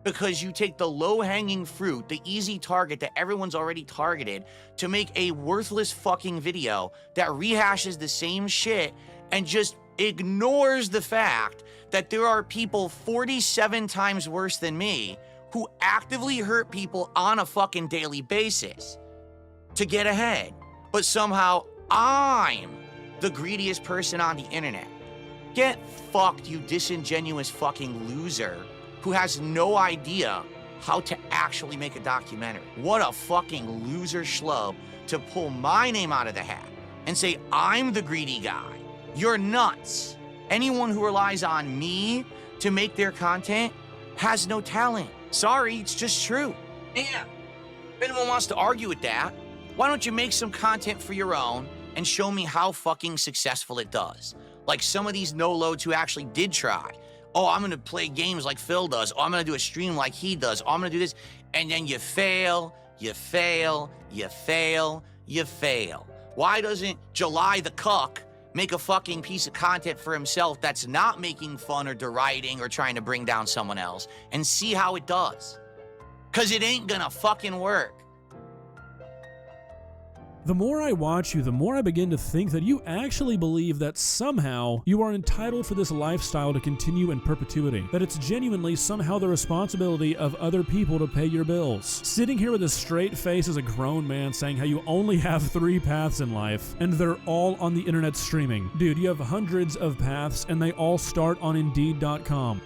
because you take the low-hanging fruit, the easy target that everyone's already targeted, to make a worthless fucking video that rehashes the same shit and just ignores the fact that there are people 47 times worse than me who actively hurt people on a fucking daily basis to get ahead. But somehow I'm the greediest person on the internet. Get fucked, you disingenuous fucking loser who has no idea how to actually make a documentary. What a fucking loser schlub to pull my name out of the hat and say I'm the greedy guy. You're nuts. Anyone who relies on me to make their content has no talent. Sorry, it's just true. And if anyone wants to argue with that, why don't you make some content for your own and show me how fucking successful it does? Like some of these no-loads who actually did try. Oh, I'm gonna play games like Phil does. Oh, I'm gonna do a stream like he does. Oh, I'm gonna do this. And then you fail, you fail, you fail, you fail. Why doesn't July the Cuck make a fucking piece of content for himself that's not making fun or deriding or trying to bring down someone else and see how it does? Because it ain't gonna fucking work. The more I watch you, the more I begin to think that you actually believe that somehow you are entitled for this lifestyle to continue in perpetuity. That it's genuinely somehow the responsibility of other people to pay your bills. Sitting here with a straight face as a grown man saying how you only have 3 paths in life, and they're all on the internet streaming. Dude, you have hundreds of paths, and they all start on Indeed.com.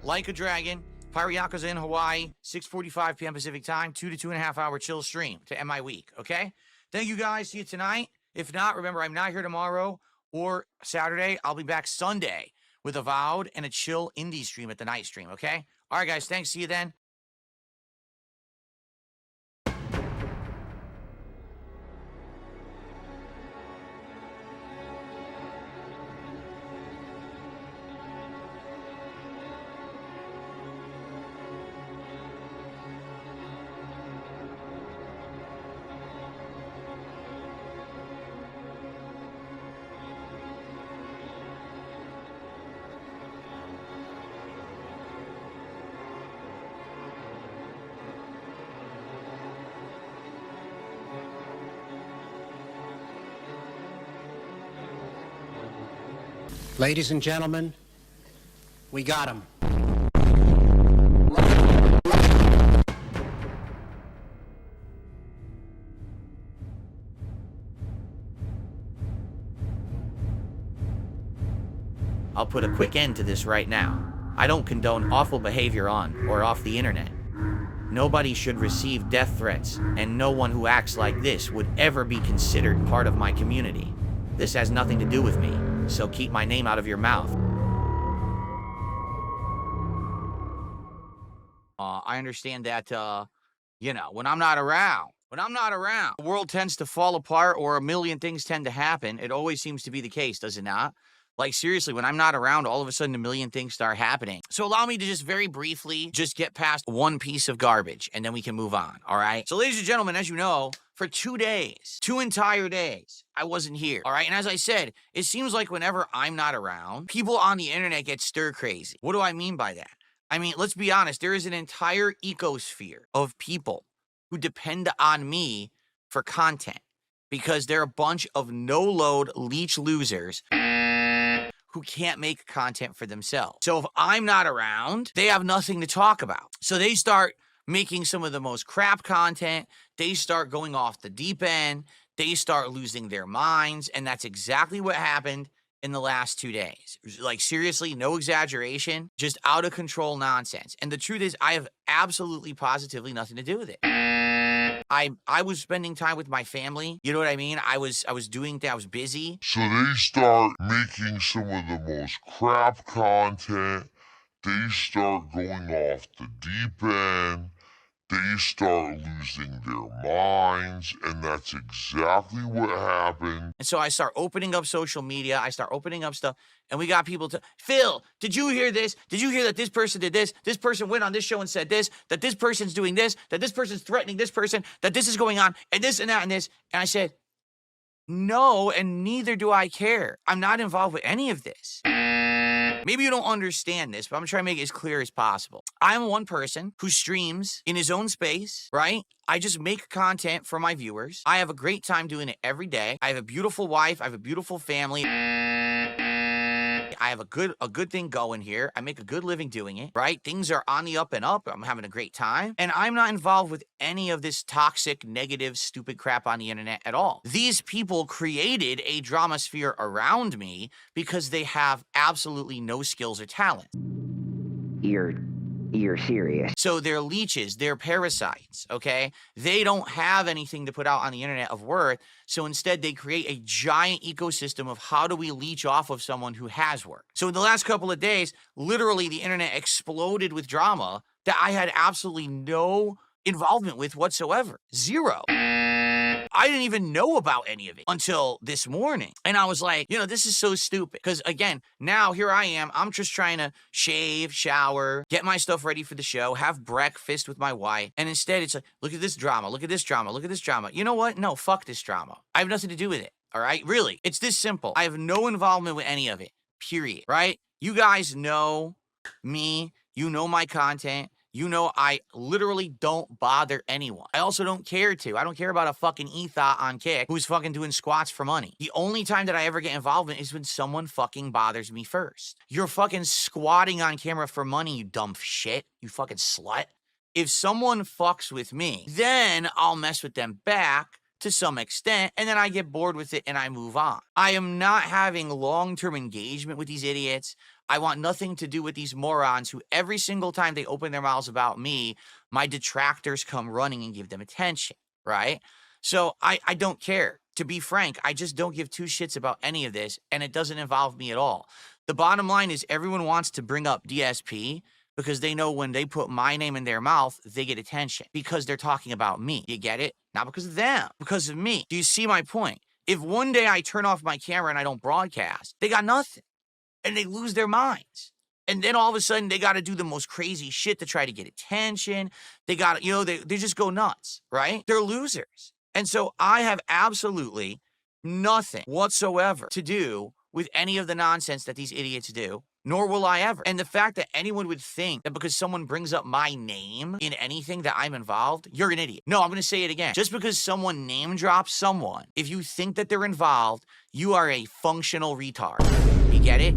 Like a Dragon, Pirate Yakuza in Hawaii, 6:45 p.m. Pacific time, 2 to 2.5 hour chill stream to end my week, okay? Thank you guys. See you tonight. If not, remember, I'm not here tomorrow or Saturday. I'll be back Sunday with Avowed and a chill indie stream at the night stream, okay? All right, guys. Thanks. See you then. Ladies and gentlemen, we got him. I'll put a quick end to this right now. I don't condone awful behavior on or off the internet. Nobody should receive death threats, and no one who acts like this would ever be considered part of my community. This has nothing to do with me, so keep my name out of your mouth. I understand that, you know, when I'm not around, the world tends to fall apart or a million things tend to happen. It always seems to be the case, does it not? Like, seriously, when I'm not around, all of a sudden a million things start happening. So allow me to just very briefly just get past one piece of garbage, and then we can move on, all right? So ladies and gentlemen, as you know, for 2 days, 2 entire days, I wasn't here, all right? And as I said, it seems like whenever I'm not around, people on the internet get stir crazy. What do I mean by that? I mean, let's be honest, there is an entire ecosphere of people who depend on me for content because they're a bunch of no-load leech losers who can't make content for themselves. So if I'm not around, they have nothing to talk about. So they start making some of the most crap content. They start going off the deep end. They start losing their minds. And that's exactly what happened in the last 2 days. Like, seriously, no exaggeration, just out of control nonsense. And the truth is, I have absolutely positively nothing to do with it. I was spending time with my family. You know what I mean? I was doing that. I was busy. So they start making some of the most crap content. They start going off the deep end. they start losing their minds, and that's exactly what happened. And so I start opening up social media. I start opening up stuff. And we got people to, Phil, did you hear this? Did you hear that this person did this? This person went on this show and said this, that this person's doing this, that this person's threatening this person, that this is going on, and this and that and this. And I said, no, and neither do I care. I'm not involved with any of this. Maybe you don't understand this, but I'm trying to make it as clear as possible. I'm one person who streams in his own space, right? I just make content for my viewers. I have a great time doing it every day. I have a beautiful wife. I have a beautiful family. I have a good thing going here. I make a good living doing it, right? Things are on the up and up. I'm having a great time. And I'm not involved with any of this toxic, negative, stupid crap on the internet at all. These people created a drama sphere around me because they have absolutely no skills or talent. You're serious. So they're leeches, they're parasites, okay? They don't have anything to put out on the internet of worth, so instead they create a giant ecosystem of how do we leech off of someone who has work. So in the last couple of days, literally the internet exploded with drama that I had absolutely no involvement with whatsoever. Zero. I didn't even know about any of it until this morning. And I was like, you know, this is so stupid. Because again, now here I am. I'm just trying to shave, shower, get my stuff ready for the show, have breakfast with my wife. And instead it's like, look at this drama, look at this drama, look at this drama. You know what? No, fuck this drama. I have nothing to do with it. All right? Really. It's this simple. I have no involvement with any of it. Period. Right? You guys know me. You know my content. You know, I literally don't bother anyone. I also don't care to. I don't care about a fucking ethot on Kick who's fucking doing squats for money. The only time that I ever get involved in is when someone fucking bothers me first. You're fucking squatting on camera for money, you dumb shit. You fucking slut. If someone fucks with me, then I'll mess with them back to some extent, and then I get bored with it and I move on. I am not having long-term engagement with these idiots. I want nothing to do with these morons who every single time they open their mouths about me, my detractors come running and give them attention, right? So I don't care. To be frank, I just don't give two shits about any of this, and it doesn't involve me at all. The bottom line is everyone wants to bring up DSP because they know when they put my name in their mouth, they get attention because they're talking about me. You get it? Not because of them, because of me. Do you see my point? If one day I turn off my camera and I don't broadcast, they got nothing. And they lose their minds. And then all of a sudden, they got to do the most crazy shit to try to get attention. They got to, you know, they just go nuts, right? They're losers. And so I have absolutely nothing whatsoever to do with any of the nonsense that these idiots do, nor will I ever. And the fact that anyone would think that because someone brings up my name in anything that I'm involved, you're an idiot. No, I'm going to say it again. Just because someone name drops someone, if you think that they're involved, you are a functional retard. You get it?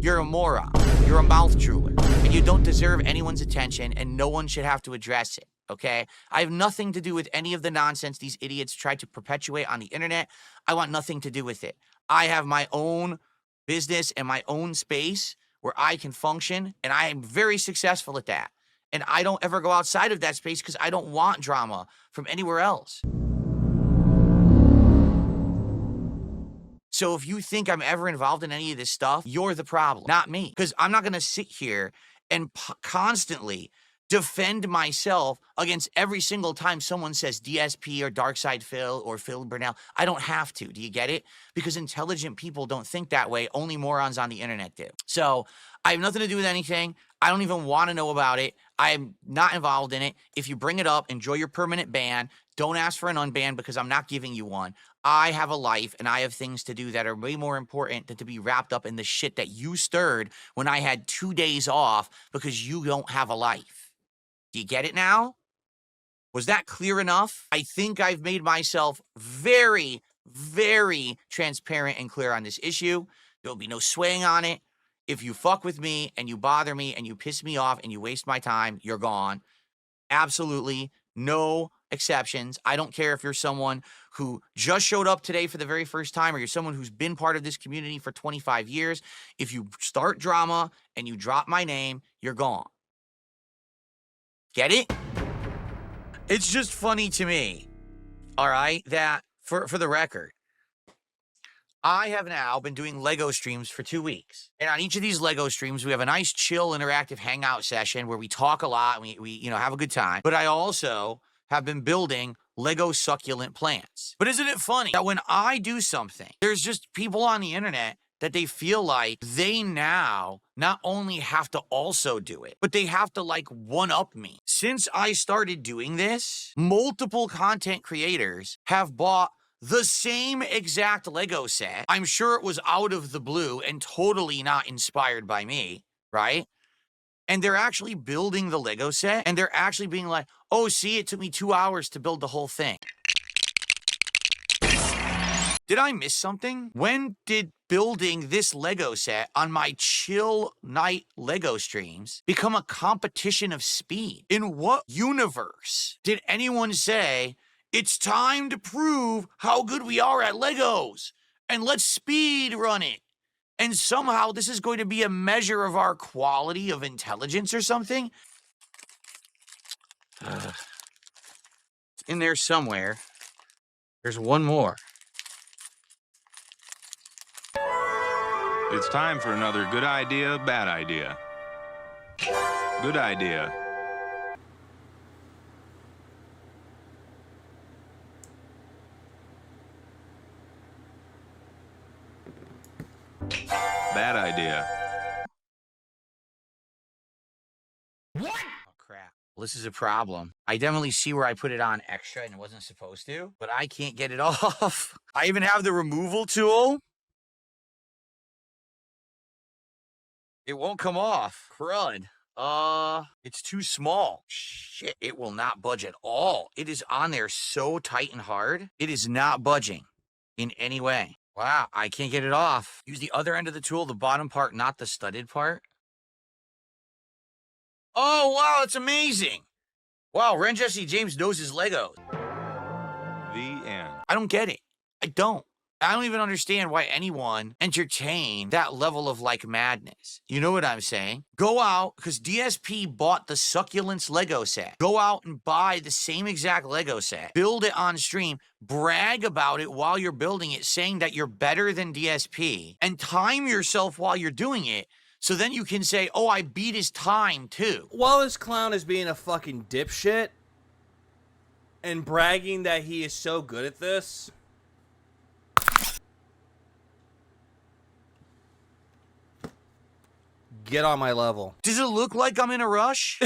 You're a moron. You're a mouth drooler. And you don't deserve anyone's attention, and no one should have to address it, okay? I have nothing to do with any of the nonsense these idiots try to perpetuate on the internet. I want nothing to do with it. I have my own business and my own space where I can function, and I am very successful at that. And I don't ever go outside of that space because I don't want drama from anywhere else. So if you think I'm ever involved in any of this stuff, you're the problem, not me. Because I'm not going to sit here and constantly defend myself against every single time someone says DSP or Darkside Phil or Phil Burnell. I don't have to. Do you get it? Because intelligent people don't think that way. Only morons on the internet do. So I have nothing to do with anything. I don't even want to know about it. I'm not involved in it. If you bring it up, enjoy your permanent ban. Don't ask for an unban because I'm not giving you one. I have a life and I have things to do that are way more important than to be wrapped up in the shit that you stirred when I had 2 days off because you don't have a life. Do you get it now? Was that clear enough? I think I've made myself very, very transparent and clear on this issue. There'll be no swaying on it. If you fuck with me and you bother me and you piss me off and you waste my time, you're gone. Absolutely no exceptions. I don't care if you're someone who just showed up today for the very first time or you're someone who's been part of this community for 25 years. If you start drama and you drop my name, you're gone. Get it? It's just funny to me, all right, that for the record, I have now been doing Lego streams for 2 weeks. And on each of these Lego streams, we have a nice chill interactive hangout session where we talk a lot and we have a good time. But I also have been building Lego succulent plants. But isn't it funny that when I do something, there's just people on the internet that they feel like they now not only have to also do it, but they have to like one-up me. Since I started doing this, multiple content creators have bought the same exact Lego set. I'm sure it was out of the blue and totally not inspired by me, right? And they're actually building the Lego set, and they're actually being like, oh, see, it took me 2 hours to build the whole thing. Did I miss something? When did building this Lego set on my chill night Lego streams become a competition of speed? In what universe did anyone say, it's time to prove how good we are at Legos, and let's speed run it? And somehow this is going to be a measure of our quality of intelligence or something? It's in there somewhere. There's one more. It's time for another good idea, bad idea. Good idea. Bad idea. What? Oh, crap. Well, this is a problem. I definitely see where I put it on extra and it wasn't supposed to, but I can't get it off. I even have the removal tool. It won't come off. Crud. It's too small. Shit, it will not budge at all. It is on there so tight and hard. It is not budging in any way. Wow, I can't get it off. Use the other end of the tool, the bottom part, not the studded part. Oh, wow, that's amazing. Wow, Ren Jesse James knows his Legos. The end. I don't get it. I don't even understand why anyone entertain that level of like madness. You know what I'm saying? Go out, because DSP bought the Succulents Lego set. Go out and buy the same exact Lego set. Build it on stream. Brag about it while you're building it, saying that you're better than DSP. And time yourself while you're doing it. So then you can say, oh, I beat his time too. While this clown is being a fucking dipshit and bragging that he is so good at this, get on my level. Does it look like I'm in a rush?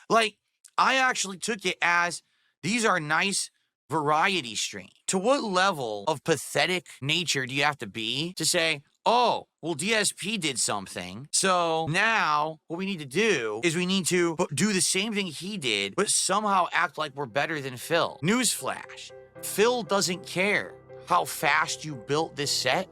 Like, I actually took it as these are nice variety streams. To what level of pathetic nature do you have to be to say, oh, well, DSP did something, so now what we need to do is we need to do the same thing he did, but somehow act like we're better than Phil. Newsflash, Phil doesn't care how fast you built this set.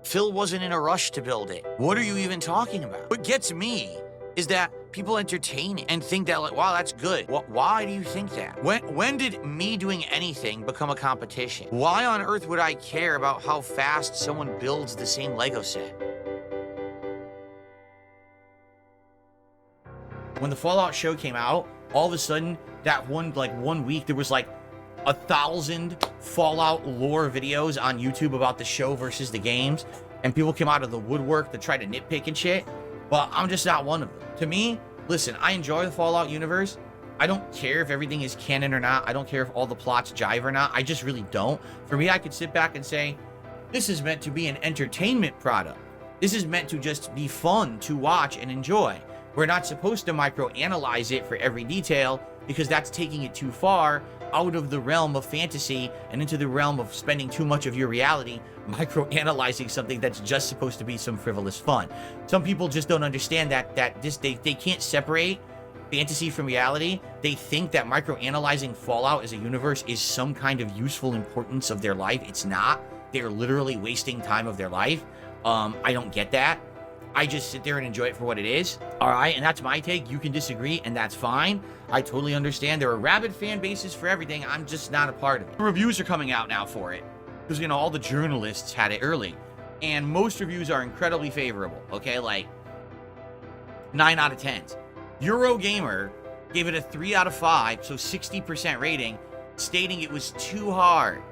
Phil wasn't in a rush to build it. What are you even talking about? What gets me is that people entertain it and think that, like, wow, that's good. Why do you think that? When did me doing anything become a competition? Why on earth would I care about how fast someone builds the same Lego set? When the Fallout show came out, all of a sudden, that one week, there was like 1,000 Fallout lore videos on YouTube about the show versus the games, and people came out of the woodwork to try to nitpick and shit. But I'm just not one of them. To me, listen, I enjoy the Fallout universe. I don't care if everything is canon or not. I don't care if all the plots jive or not. I just really don't. For me, I could sit back and say, this is meant to be an entertainment product. This is meant to just be fun to watch and enjoy. We're not supposed to microanalyze it for every detail, because that's taking it too far out of the realm of fantasy and into the realm of spending too much of your reality microanalyzing something that's just supposed to be some frivolous fun. Some people just don't understand that they can't separate fantasy from reality. They think that microanalyzing Fallout as a universe is some kind of useful importance of their life. It's not. They're literally wasting time of their life. I don't get that. I just sit there and enjoy it for what it is. All right, and that's my take. You can disagree, and that's fine. I totally understand. There are rabid fan bases for everything. I'm just not a part of it. Reviews are coming out now for it, because, you know, all the journalists had it early, and most reviews are incredibly favorable, okay? Like, 9 out of 10. Eurogamer gave it a 3 out of 5, so 60% rating, stating it was too hard.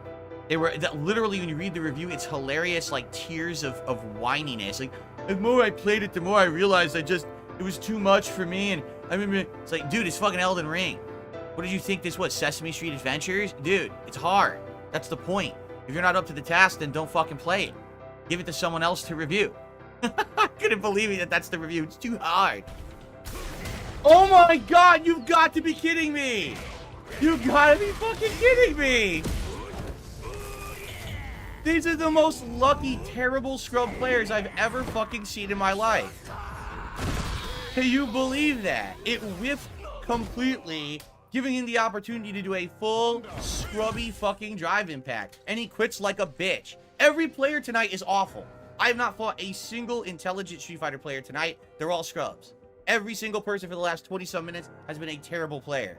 They were literally, when you read the review, it's hilarious, like tears of whininess. Like, the more I played it, the more I realized it was too much for me. And I remember, it's like, dude, it's fucking Elden Ring. What did you think this was? Sesame Street Adventures? Dude, it's hard. That's the point. If you're not up to the task, then don't fucking play it. Give it to someone else to review. I couldn't believe it that that's the review. It's too hard. Oh my god, you've got to be kidding me. You've got to be fucking kidding me. These are the most lucky, terrible scrub players I've ever fucking seen in my life. Can you believe that? It whiffed completely, giving him the opportunity to do a full, scrubby fucking drive impact. And he quits like a bitch. Every player tonight is awful. I have not fought a single intelligent Street Fighter player tonight. They're all scrubs. Every single person for the last 20-some minutes has been a terrible player.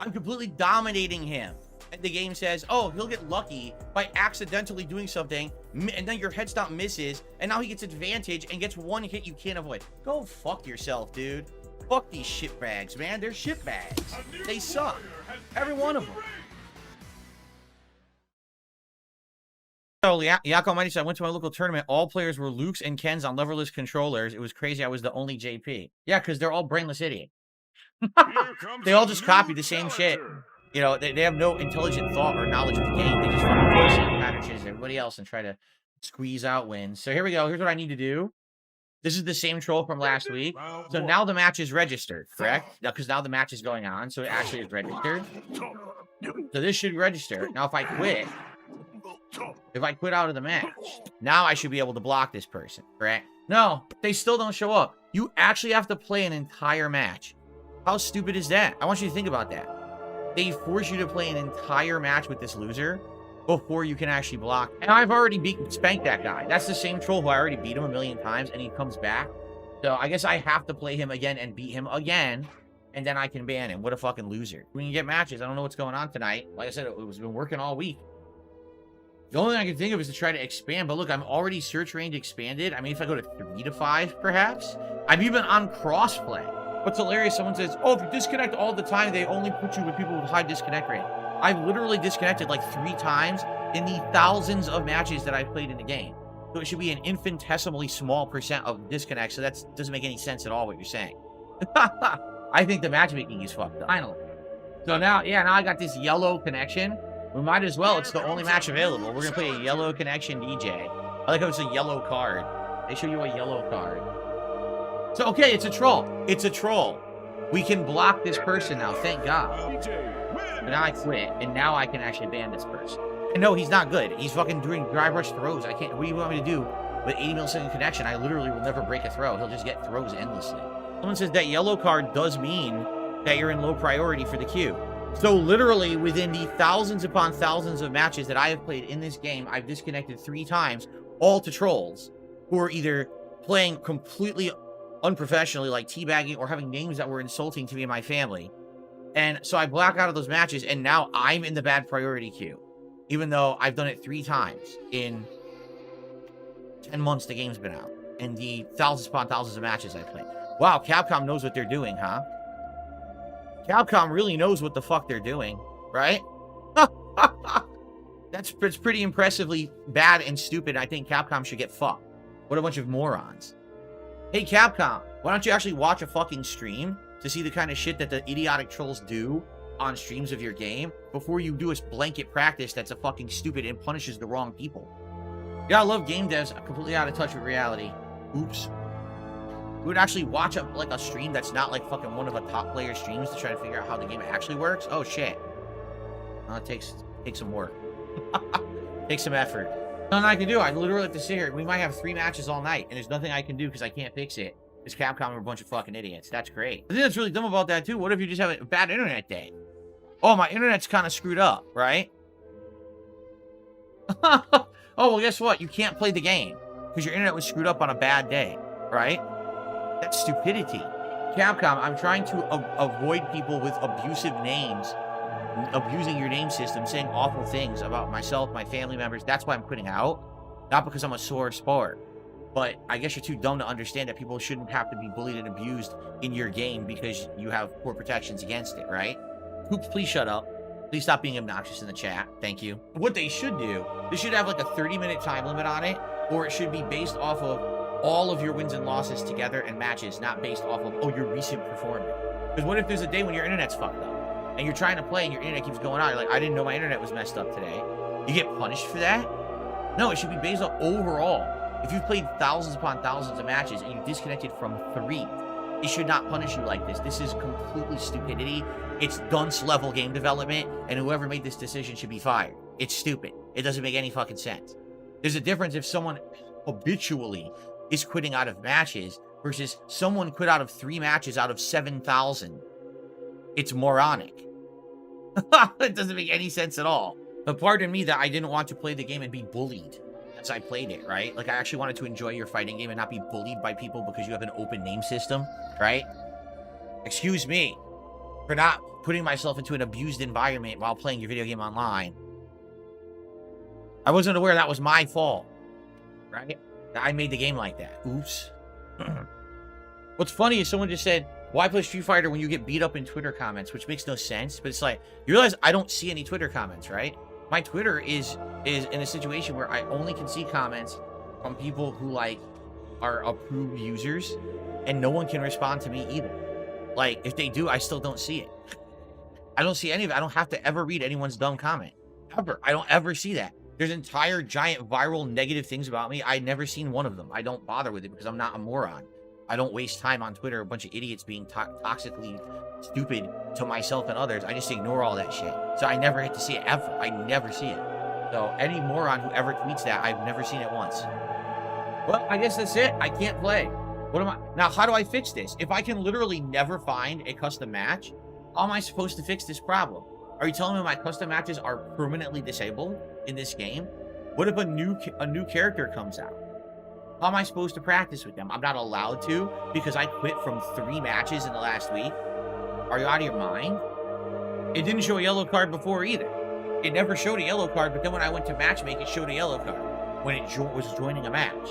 I'm completely dominating him. And the game says, oh, he'll get lucky by accidentally doing something, and then your head stop misses, and now he gets advantage and gets one hit you can't avoid. Go fuck yourself, dude. Fuck these shitbags, man. They're shitbags. They suck. Every one of them. So, Yak Almighty said, I went to my local tournament. All players were Luke's and Ken's on leverless controllers. It was crazy. I was the only JP. Yeah, because they're all brainless idiots. They all just copy the same shit. You know, they have no intelligent thought or knowledge of the game. They just fucking do the same patterns as everybody else and try to squeeze out wins. So here we go. Here's what I need to do. This is the same troll from last week. So now the match is registered, correct? Because now the match is going on, so it actually is registered. So this should register. Now if I quit out of the match, now I should be able to block this person, correct? No, they still don't show up. You actually have to play an entire match. How stupid is that? I want you to think about that. They force you to play an entire match with this loser before you can actually block. And I've already spanked that guy. That's the same troll who I already beat him a million times, and he comes back. So I guess I have to play him again and beat him again, and then I can ban him. What a fucking loser. We can get matches. I don't know what's going on tonight. Like I said, it's been working all week. The only thing I can think of is to try to expand, but look, I'm already search range expanded. I mean, if I go to 3 to 5, perhaps. I'm even on crossplay. What's hilarious, someone says, oh, if you disconnect all the time, they only put you with people with high disconnect rate. I've literally disconnected like 3 times in the thousands of matches that I've played in the game. So it should be an infinitesimally small percent of disconnect, so that doesn't make any sense at all what you're saying. I think the matchmaking is fucked up. Finally. So now, yeah, now I got this yellow connection. We might as well. It's the only match available. We're going to play a yellow connection DJ. I like how it's a yellow card. They show you a yellow card. So, okay, it's a troll. It's a troll. We can block this person now, thank God. But now I quit, and now I can actually ban this person. And no, he's not good. He's fucking doing dry brush throws. I can't. What do you want me to do with 80 millisecond connection? I literally will never break a throw. He'll just get throws endlessly. Someone says that yellow card does mean that you're in low priority for the queue. So literally within the thousands upon thousands of matches that I have played in this game, I've disconnected 3 times, all to trolls who are either playing completely unprofessionally, like teabagging, or having names that were insulting to me and my family. And so I black out of those matches, and now I'm in the bad priority queue, even though I've done it 3 times in 10 months the game's been out, and the thousands upon thousands of matches I've played. Wow, Capcom knows what they're doing, huh? Capcom really knows what the fuck they're doing, right? That's pretty impressively bad and stupid. I think Capcom should get fucked. What a bunch of morons. Hey, Capcom, why don't you actually watch a fucking stream to see the kind of shit that the idiotic trolls do on streams of your game before you do a blanket practice that's a fucking stupid and punishes the wrong people? Yeah, I love game devs completely out of touch with reality. Oops. You would actually watch a stream that's not like fucking one of a top player streams to try to figure out how the game actually works? Oh, shit. It takes some work. Takes some effort. Nothing I can do. I literally have to sit here. We might have 3 matches all night, and there's nothing I can do because I can't fix it. It's Capcom are a bunch of fucking idiots. That's great. The thing that's really dumb about that, too, what if you just have a bad internet day? Oh, my internet's kind of screwed up, right? Oh, well, guess what? You can't play the game because your internet was screwed up on a bad day, right? That's stupidity. Capcom, I'm trying to avoid people with abusive names, abusing your name system, saying awful things about myself, my family members. That's why I'm quitting out. Not because I'm a sore sport. But I guess you're too dumb to understand that people shouldn't have to be bullied and abused in your game because you have poor protections against it, right? Hoops, please shut up. Please stop being obnoxious in the chat. Thank you. What they should do, they should have like a 30-minute time limit on it, or it should be based off of all of your wins and losses together and matches, not based off of, oh, your recent performance. Because what if there's a day when your internet's fucked up and you're trying to play and your internet keeps going out? You're like, I didn't know my internet was messed up today. You get punished for that? No, it should be based on overall. If you've played thousands upon thousands of matches and you disconnected from 3, it should not punish you like this. This is completely stupidity. It's dunce level game development, and whoever made this decision should be fired. It's stupid. It doesn't make any fucking sense. There's a difference if someone habitually is quitting out of matches versus someone quit out of 3 matches out of 7,000. It's moronic. It doesn't make any sense at all. But pardon me that I didn't want to play the game and be bullied as I played it, right? Like, I actually wanted to enjoy your fighting game and not be bullied by people because you have an open name system, right? Excuse me for not putting myself into an abused environment while playing your video game online. I wasn't aware that was my fault, right? That I made the game like that. Oops. What's funny is someone just said, why play Street Fighter when you get beat up in Twitter comments? Which makes no sense, but it's like, you realize I don't see any Twitter comments, right? My Twitter is in a situation where I only can see comments from people who, like, are approved users, and no one can respond to me either. Like, if they do, I still don't see it. I don't see any of it. I don't have to ever read anyone's dumb comment. Ever. I don't ever see that. There's entire giant viral negative things about me. I've never seen one of them. I don't bother with it because I'm not a moron. I don't waste time on Twitter, a bunch of idiots being toxically stupid to myself and others. I just ignore all that shit. So I never get to see it ever. I never see it. So any moron who ever tweets that, I've never seen it once. Well, I guess that's it. I can't play. What am I? Now, how do I fix this? If I can literally never find a custom match, how am I supposed to fix this problem? Are you telling me my custom matches are permanently disabled in this game? What if a new character comes out? How am I supposed to practice with them? I'm not allowed to because I quit from 3 matches in the last week. Are you out of your mind? It didn't show a yellow card before either. It never showed a yellow card, but then when I went to matchmake, it showed a yellow card when it was joining a match.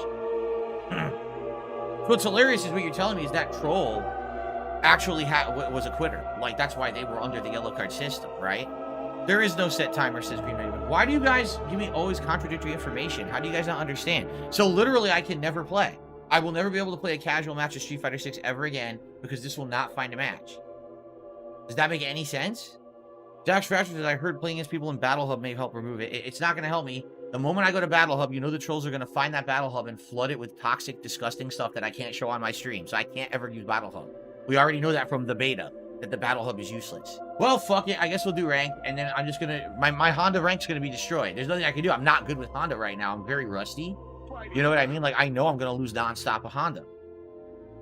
What's hilarious is what you're telling me is that troll actually was a quitter. Like, that's why they were under the yellow card system, right? There is no set timer, says Green Raven. Why do you guys give me always contradictory information? How do you guys not understand? So literally, I can never play. I will never be able to play a casual match of Street Fighter 6 ever again because this will not find a match. Does that make any sense? Dax Fracture says, I heard playing against people in Battle Hub may help remove it. It's not going to help me. The moment I go to Battle Hub, you know the trolls are going to find that Battle Hub and flood it with toxic, disgusting stuff that I can't show on my stream. So I can't ever use Battle Hub. We already know that from the beta, that the Battle Hub is useless. Well, fuck it. I guess we'll do rank, and then I'm just going to... My Honda rank's going to be destroyed. There's nothing I can do. I'm not good with Honda right now. I'm very rusty. You know what I mean? Like, I know I'm going to lose nonstop with Honda.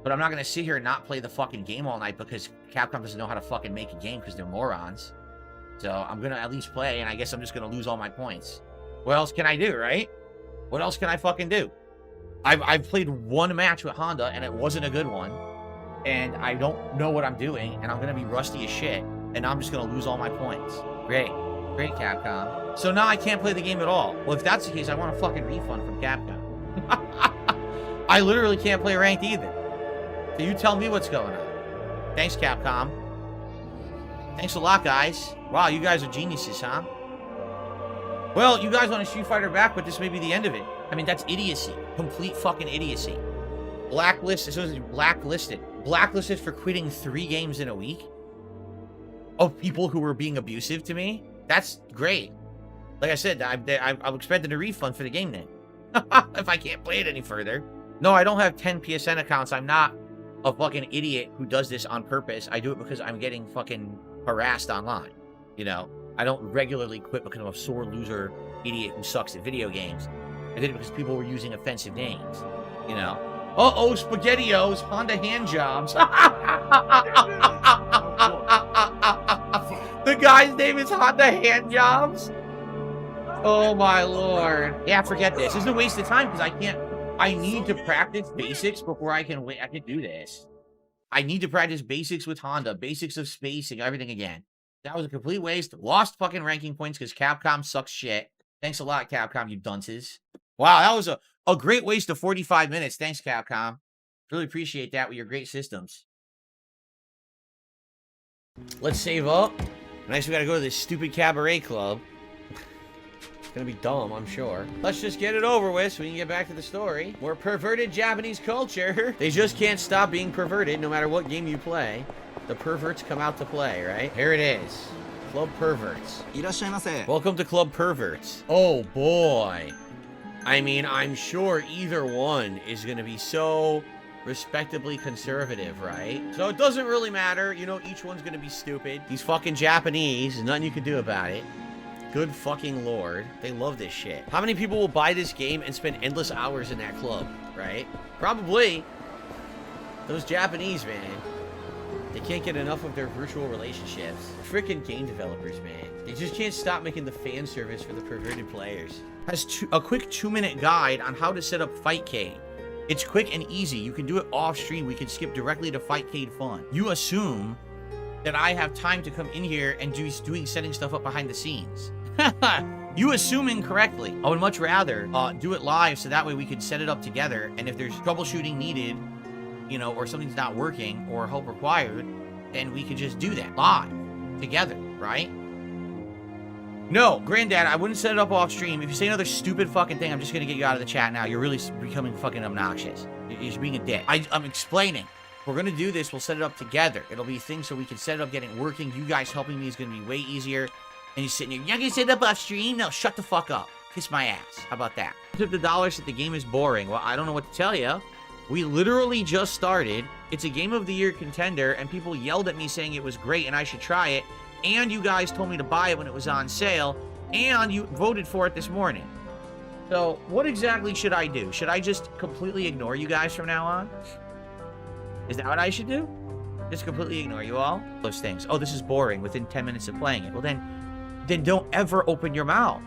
But I'm not going to sit here and not play the fucking game all night because Capcom doesn't know how to fucking make a game because they're morons. So I'm going to at least play, and I guess I'm just going to lose all my points. What else can I do, right? What else can I fucking do? I've played 1 match with Honda, and it wasn't a good one. And I don't know what I'm doing, and I'm going to be rusty as shit, and I'm just going to lose all my points. Great. Great, Capcom. So now I can't play the game at all. Well, if that's the case, I want a fucking refund from Capcom. I literally can't play ranked either. So you tell me what's going on. Thanks, Capcom. Thanks a lot, guys. Wow, you guys are geniuses, huh? Well, you guys want a Street Fighter back, but this may be the end of it. I mean, that's idiocy. Complete fucking idiocy. Blacklisted. So blacklisted. Blacklisted for quitting 3 games in a week? Of people who were being abusive to me? That's great. Like I said, I'm expecting a refund for the game then. If I can't play it any further. No, I don't have 10 PSN accounts. I'm not a fucking idiot who does this on purpose. I do it because I'm getting fucking harassed online. You know? I don't regularly quit because I'm a sore loser idiot who sucks at video games. I did it because people were using offensive names. You know? Uh-oh, SpaghettiOs, Honda hand jobs. The guy's name is Honda hand jobs? Oh my lord. Yeah, forget this. This is a waste of time because I need to practice basics before I can do this. I need to practice basics with Honda, basics of spacing, everything again. That was a complete waste. Lost fucking ranking points because Capcom sucks shit. Thanks a lot, Capcom, you dunces. Wow, that was a great waste of 45 minutes. Thanks, Capcom. Really appreciate that with your great systems. Let's save up. Nice, we gotta go to this stupid cabaret club. It's gonna be dumb, I'm sure. Let's just get it over with so we can get back to the story. More perverted Japanese culture. They just can't stop being perverted no matter what game you play. The perverts come out to play, right? Here it is. Club Perverts. Welcome to Club Perverts. Oh boy. I mean, I'm sure either one is gonna be so respectably conservative, right? So it doesn't really matter. You know, each one's gonna be stupid. These fucking Japanese, there's nothing you can do about it. Good fucking lord. They love this shit. How many people will buy this game and spend endless hours in that club, right? Probably. Those Japanese, man. They can't get enough of their virtual relationships. Freaking game developers, man. They just can't stop making the fan service for the perverted players. Has a quick 2-minute guide on how to set up Fightcade. It's quick and easy. You can do it off stream. We can skip directly to Fightcade fun. You assume that I have time to come in here and setting stuff up behind the scenes. You assume incorrectly. I would much rather do it live so that way we could set it up together, and if there's troubleshooting needed, you know, or something's not working or help required, then we could just do that live together, right? No, Granddad, I wouldn't set it up off stream. If you say another stupid fucking thing, I'm just gonna get you out of the chat now. You're really becoming fucking obnoxious. You're just being a dick. I'm explaining. We're gonna do this. We'll set it up together. It'll be things so we can set it up, getting it working. You guys helping me is gonna be way easier. And you're sitting here, you're not gonna set it up off stream? No, shut the fuck up. Kiss my ass. How about that? Tip the dollars that the game is boring. Well, I don't know what to tell you. We literally just started. It's a Game of the Year contender, and people yelled at me saying it was great and I should try it. And you guys told me to buy it when it was on sale, and you voted for it this morning. So, what exactly should I do? Should I just completely ignore you guys from now on? Is that what I should do? Just completely ignore you all? Those things. Oh, this is boring within 10 minutes of playing it. Well, then don't ever open your mouth.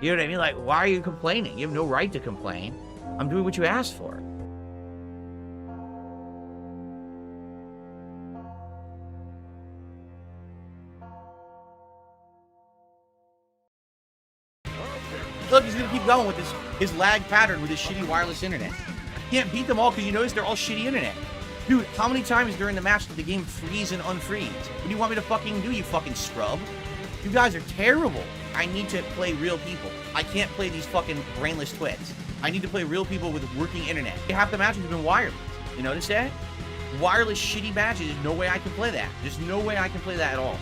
You know what I mean? Like, why are you complaining? You have no right to complain. I'm doing what you asked for. Look, he's gonna keep going with his lag pattern with his shitty wireless internet. Can't beat them all because you notice they're all shitty internet. Dude, how many times during the match did the game freeze and unfreeze? What do you want me to fucking do, you fucking scrub? You guys are terrible. I need to play real people. I can't play these fucking brainless twits. I need to play real people with working internet. Half the matches have been wireless. You notice that? Wireless shitty matches, there's no way I can play that. There's no way I can play that at all.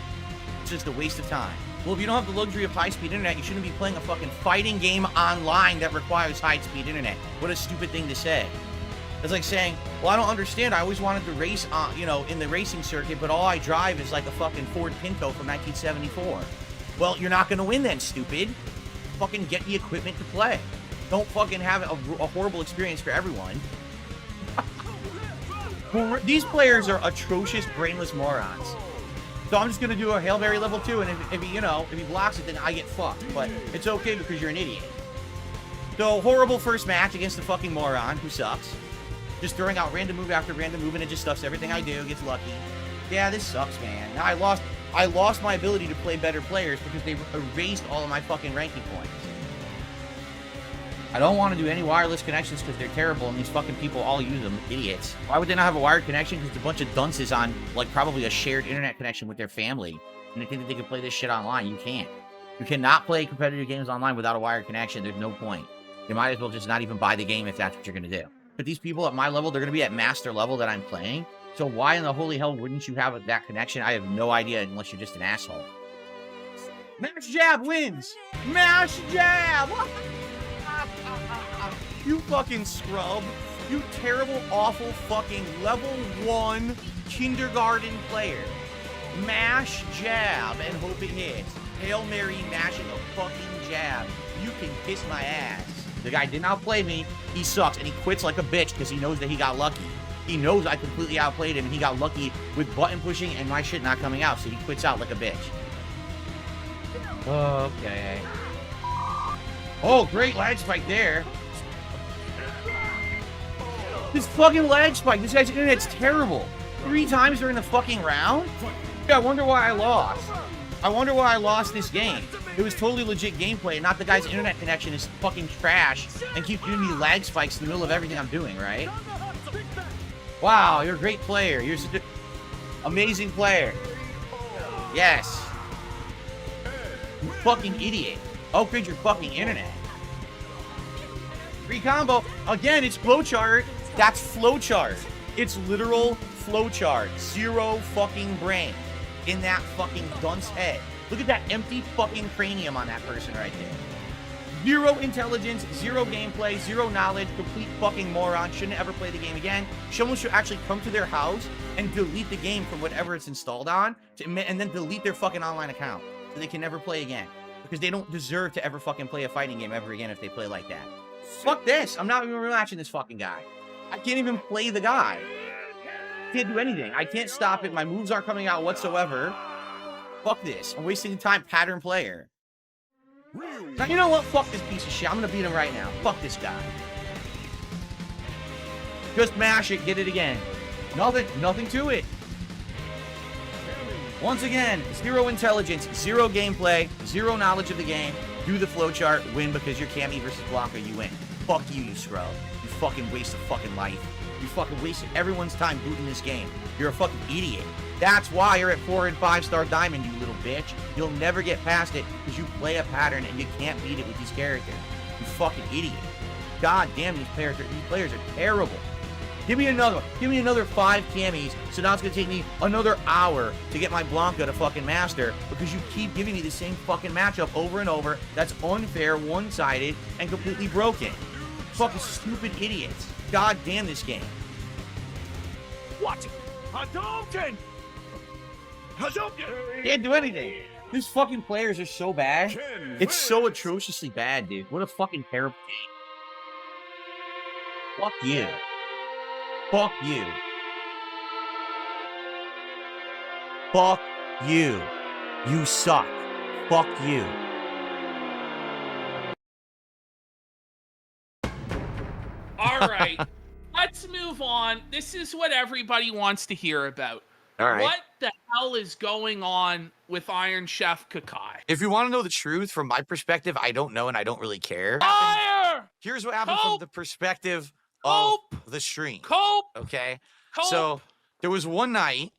It's just a waste of time. Well, if you don't have the luxury of high-speed internet, you shouldn't be playing a fucking fighting game online that requires high-speed internet. What a stupid thing to say. It's like saying, well, I don't understand. I always wanted to race, you know, in the racing circuit, but all I drive is like a fucking Ford Pinto from 1974. Well, you're not going to win then, stupid. Fucking get the equipment to play. Don't fucking have a horrible experience for everyone. These players are atrocious, brainless morons. So I'm just going to do a Hail Mary level 2, and if he blocks it, then I get fucked. But it's okay because you're an idiot. So, horrible first match against the fucking moron who sucks. Just throwing out random move after random move, and it just stuffs everything I do, gets lucky. Yeah, this sucks, man. Now I lost my ability to play better players because they erased all of my fucking ranking points. I don't want to do any wireless connections because they're terrible and these fucking people all use them. Idiots. Why would they not have a wired connection? Because it's a bunch of dunces on, like, probably a shared internet connection with their family. And they think that they can play this shit online. You can't. You cannot play competitive games online without a wired connection. There's no point. You might as well just not even buy the game if that's what you're going to do. But these people at my level, they're going to be at master level that I'm playing. So why in the holy hell wouldn't you have that connection? I have no idea unless you're just an asshole. Mash Jab wins! Mash Jab! You fucking scrub. You terrible, awful, fucking level 1 kindergarten player. Mash jab and hope it hits. Hail Mary mashing a fucking jab. You can kiss my ass. The guy did not play me. He sucks, and he quits like a bitch because he knows that he got lucky. He knows I completely outplayed him, and he got lucky with button pushing and my shit not coming out, so he quits out like a bitch. Okay. Oh, great lag spike there. This fucking lag spike. This guy's internet's terrible. 3 times during the fucking round? Yeah, I wonder why I lost. I wonder why I lost this game. It was totally legit gameplay, not the guy's internet connection is fucking trash and keeps giving me lag spikes in the middle of everything I'm doing, right? Wow, you're a great player. You're such an amazing player. Yes. Fucking idiot. Upgrade your fucking internet. Free combo. Again, it's flowchart. That's flowchart. It's literal flowchart. Zero fucking brain in that fucking dunce head. Look at that empty fucking cranium on that person right there. Zero intelligence, zero gameplay, zero knowledge, complete fucking moron. Shouldn't ever play the game again. Someone should actually come to their house and delete the game from whatever it's installed on, and then delete their fucking online account so they can never play again. Because they don't deserve to ever fucking play a fighting game ever again if they play like that. Fuck this. I'm not even rematching this fucking guy. I can't even play the guy. Can't do anything. I can't stop it. My moves aren't coming out whatsoever. Fuck this. I'm wasting time. Pattern player. Now, you know what? Fuck this piece of shit. I'm gonna beat him right now. Fuck this guy. Just mash it. Get it again. Nothing to it. Once again, zero intelligence, zero gameplay, zero knowledge of the game. Do the flowchart, win because you're Cammy versus Blanca, you win. Fuck you, you scrub. You fucking waste of fucking life. You fucking wasted everyone's time booting this game. You're a fucking idiot. That's why you're at 4 and 5-star diamond, you little bitch. You'll never get past it because you play a pattern and you can't beat it with these characters. You fucking idiot. God damn, these players are terrible. Give me another one. Give me another 5 camis, so now it's gonna take me another hour to get my Blanca to fucking master because you keep giving me the same fucking matchup over and over. That's unfair, one-sided, and completely broken. Fucking stupid idiots. God damn this game. What? Hadouken! Hadouken! Can't do anything. These fucking players are so bad. It's so atrociously bad, dude. What a fucking terrible game. Fuck you. Fuck you. Fuck you. You suck. Fuck you. All right. Let's move on. This is what everybody wants to hear about. All right. What the hell is going on with Iron Chef Kakai? If you want to know the truth, from my perspective, I don't know and I don't really care. Fire! Here's what happened from the perspective of the stream. Okay? So there was one night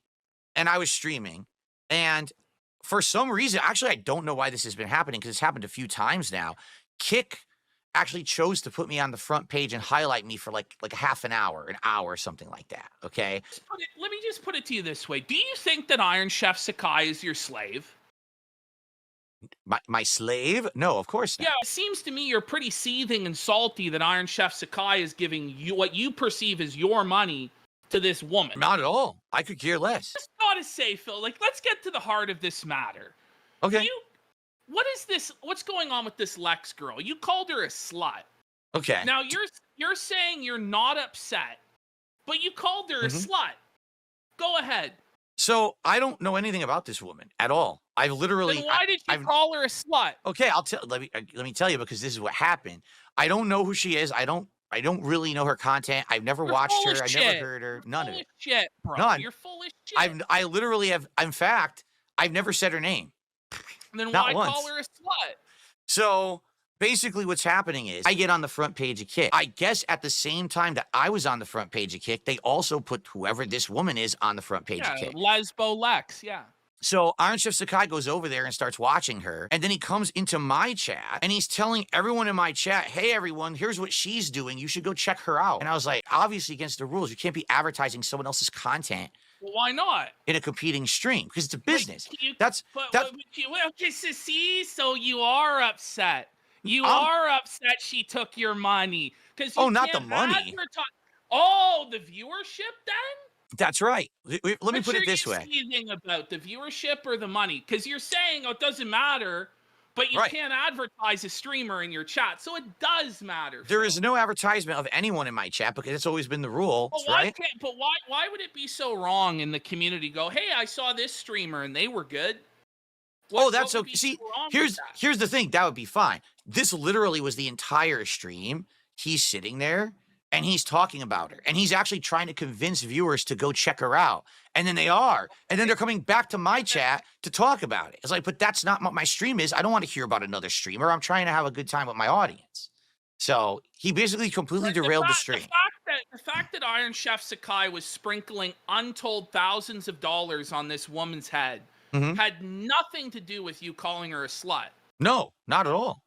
and I was streaming, and for some reason, actually, I don't know why this has been happening because it's happened a few times now. Kick actually chose to put me on the front page and highlight me for like a half an hour, something like that. Okay. Let me just put it to you this way. Do you think that Iron Chef Sakai is your slave? My slave? No, of course not. Yeah, it seems to me you're pretty seething and salty that Iron Chef Sakai is giving you what you perceive as your money to this woman. Not at all. I could care less. Just gotta say, Phil, like, let's get to the heart of this matter. Okay. What is this? What's going on with this Lex girl? You called her a slut. Okay. Now you're saying you're not upset, but you called her a slut. Go ahead. So I don't know anything about this woman at all. I've literally. Then why did you call her a slut? Okay, let me tell you, because this is what happened. I don't know who she is. I don't really know her content. I've never watched her. I never heard her. None of it. Shit, bro. None. You're full of shit. I literally have. In fact, I've never said her name. Then Not why once. call her a slut? So basically what's happening is I get on the front page of Kick. I guess at the same time that I was on the front page of Kick, they also put whoever this woman is on the front page of Kick. Lesbo Lex, yeah. So Iron Chef Sakai goes over there and starts watching her, and then he comes into my chat and he's telling everyone in my chat, hey everyone, here's what she's doing. You should go check her out. And I was like, obviously against the rules. You can't be advertising someone else's content. Well, why not? In a competing stream, because it's a business. Okay, so you are upset. You are upset she took your money. Oh, not the money. Oh, the viewership then? That's right. Let me put it this way. What are you seething about, the viewership or the money? Because you're saying, oh, it doesn't matter, but you can't advertise a streamer in your chat, so it does matter. There is no advertisement of anyone in my chat because it's always been the rule, right? Why would it be so wrong in the community? Go, hey, I saw this streamer and they were good. That's okay. See, here's the thing. That would be fine. This literally was the entire stream. He's sitting there and he's talking about her, and he's actually trying to convince viewers to go check her out. And then they are. And then they're coming back to my chat to talk about it. It's like, but that's not what my stream is. I don't want to hear about another streamer. I'm trying to have a good time with my audience. So he basically completely derailed the stream. The fact that Iron Chef Sakai was sprinkling untold thousands of dollars on this woman's head had nothing to do with you calling her a slut. No, not at all.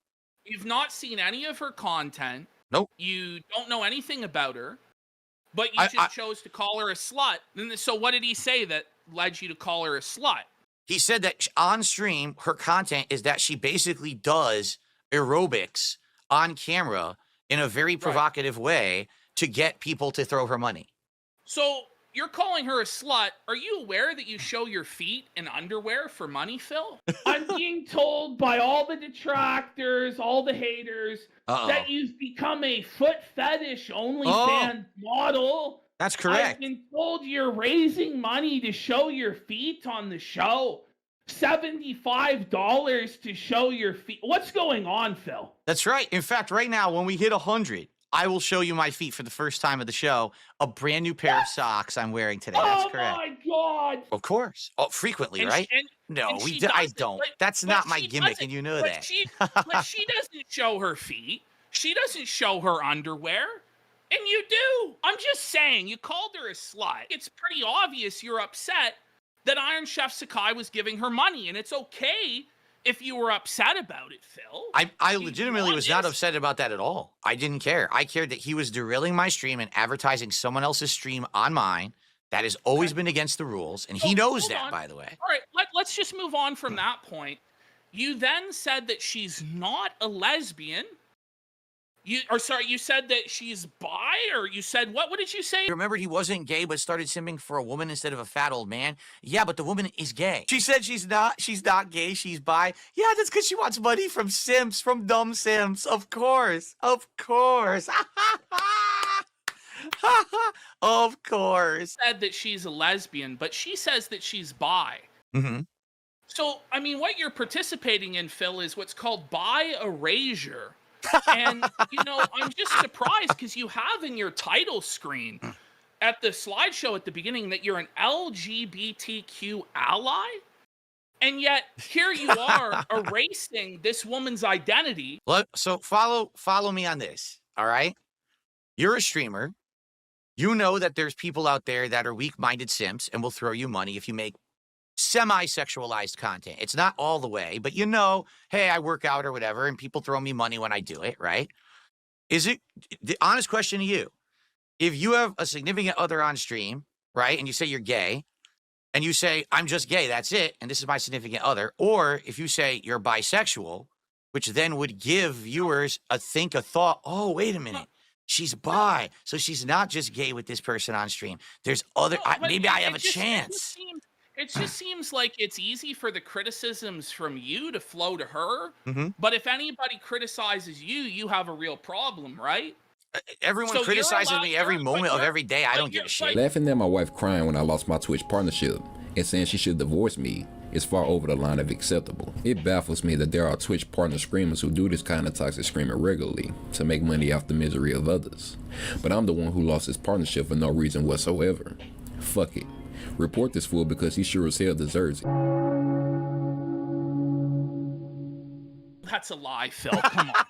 You've not seen any of her content. Nope. You don't know anything about her, but you just chose to call her a slut. And so what did he say that led you to call her a slut? He said that on stream, her content is that she basically does aerobics on camera in a very provocative way to get people to throw her money. So you're calling her a slut. Are you aware that you show your feet in underwear for money, Phil? I'm being told by all the detractors, all the haters, that you've become a foot fetish OnlyFans model. That's correct. I've been told you're raising money to show your feet on the show. $75 to show your feet. What's going on, Phil? That's right. In fact, right now, when we hit 100, I will show you my feet for the first time of the show. A brand new pair of socks I'm wearing today. That's correct. Oh my God! Of course. Oh, frequently, right? I don't. That's not my gimmick, and you know that. But she doesn't show her feet. She doesn't show her underwear. And you do. I'm just saying, you called her a slut. It's pretty obvious you're upset that Iron Chef Sakai was giving her money, and it's okay if you were upset about it, Phil. I legitimately was not upset about that at all. I didn't care. I cared that he was derailing my stream and advertising someone else's stream on mine. That has always been against the rules, and he knows that, by the way. All right, let's just move on from that point. You then said that she's not a lesbian. You said that she's bi, or you said, what did you say? Remember, he wasn't gay, but started simping for a woman instead of a fat old man? Yeah, but the woman is gay. She said she's not gay, she's bi. Yeah, that's because she wants money from simps, from dumb simps. Of course. Of course. Of course. Said that she's a lesbian, but she says that she's bi. Mm-hmm. So, I mean, what you're participating in, Phil, is what's called bi erasure. And, I'm just surprised because you have in your title screen at the slideshow at the beginning that you're an LGBTQ ally. And yet here you are erasing this woman's identity. So follow me on this. All right. You're a streamer. You know that there's people out there that are weak-minded simps and will throw you money if you make semi-sexualized content. It's not all the way, but hey, I work out or whatever, and people throw me money when I do it, right? Is it, the honest question to you, if you have a significant other on stream, right, and you say you're gay, and you say, I'm just gay, that's it, and this is my significant other, or if you say you're bisexual, which then would give viewers a thought, oh, wait a minute, she's bi, so she's not just gay with this person on stream. There's other, maybe I have a chance. It just seems like it's easy for the criticisms from you to flow to her. Mm-hmm. But if anybody criticizes you, you have a real problem, right? Everyone criticizes me every moment of every day. I don't give a shit. Laughing at my wife crying when I lost my Twitch partnership and saying she should divorce me is far over the line of acceptable. It baffles me that there are Twitch partner screamers who do this kind of toxic screaming regularly to make money off the misery of others. But I'm the one who lost his partnership for no reason whatsoever. Fuck it. Report this fool because he sure as hell deserves it. That's a lie, Phil. Come on.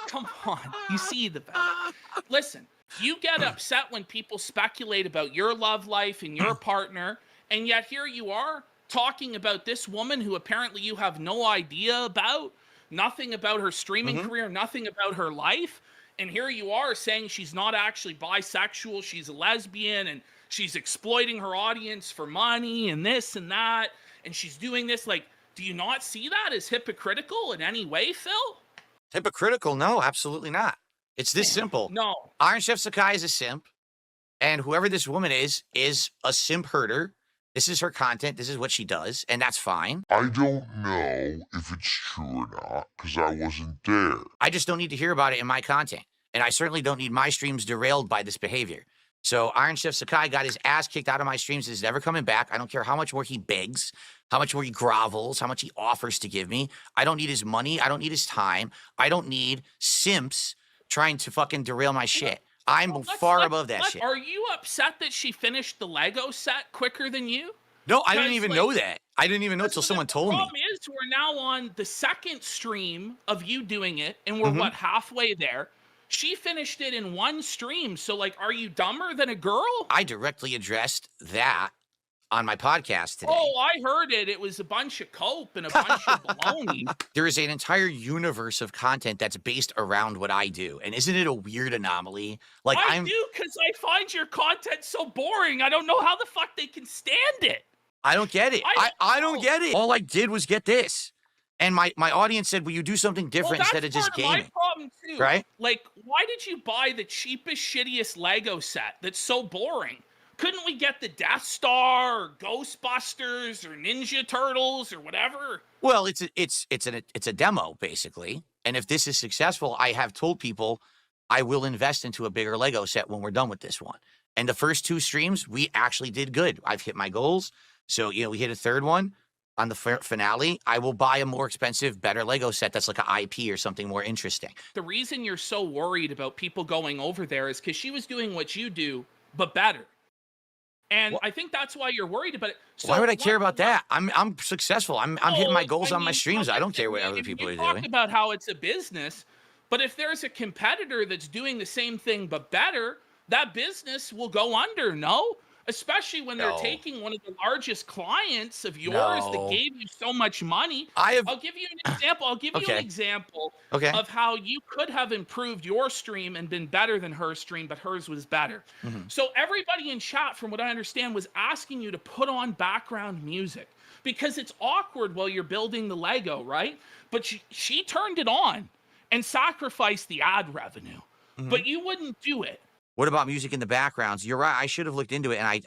Come on. You see the value. Listen, you get upset when people speculate about your love life and your partner, and yet here you are talking about this woman who apparently you have no idea about, nothing about her streaming career, nothing about her life, and here you are saying she's not actually bisexual, she's a lesbian, and she's exploiting her audience for money and this and that, and she's doing this. Like, do you not see that as hypocritical in any way, Phil? Hypocritical? No, absolutely not. It's this simple. No. Iron Chef Sakai is a simp, and whoever this woman is a simp herder. This is her content. This is what she does, and that's fine. I don't know if it's true or not, because I wasn't there. I just don't need to hear about it in my content, and I certainly don't need my streams derailed by this behavior. So Iron Chef Sakai got his ass kicked out of my streams. He's never coming back. I don't care how much more he begs, how much more he grovels, how much he offers to give me. I don't need his money. I don't need his time. I don't need simps trying to fucking derail my shit. I'm far above that shit. Are you upset that she finished the Lego set quicker than you? No, I didn't even know that. I didn't even know until someone told me. The problem is we're now on the second stream of you doing it, and we're, what, halfway there? She finished it in one stream, so, like, are you dumber than a girl? I directly addressed that on my podcast today. Oh, I heard it. It was a bunch of cope and a bunch of baloney. There is an entire universe of content that's based around what I do. And isn't it a weird anomaly? Like I do, because I find your content so boring. I don't know how the fuck they can stand it. I don't get it. I don't get it. All I did was get this. And my audience said, will you do something different instead of just gaming? My problem too. Right? Like, why did you buy the cheapest, shittiest Lego set that's so boring? Couldn't we get the Death Star or Ghostbusters or Ninja Turtles or whatever? Well, it's a demo basically. And if this is successful, I have told people I will invest into a bigger Lego set when we're done with this one. And the first 2 streams, we actually did good. I've hit my goals. So, we hit a third one. On the finale, I will buy a more expensive, better Lego set that's like an IP or something more interesting. The reason you're so worried about people going over there is because she was doing what you do, but better. And I think that's why you're worried about it. So why would I care about that? I'm successful. I'm hitting my goals on my streams. I don't care what other people are doing. Talk about how it's a business, but if there's a competitor that's doing the same thing but better, that business will go under, no? Especially when they're taking one of the largest clients of yours that gave you so much money. I'll give you an example. I'll give you an example of how you could have improved your stream and been better than her stream, but hers was better. So everybody in chat, from what I understand, was asking you to put on background music because it's awkward while you're building the Lego, right? But she turned it on and sacrificed the ad revenue, but you wouldn't do it. What about music in the backgrounds? You're right. I should have looked into it. And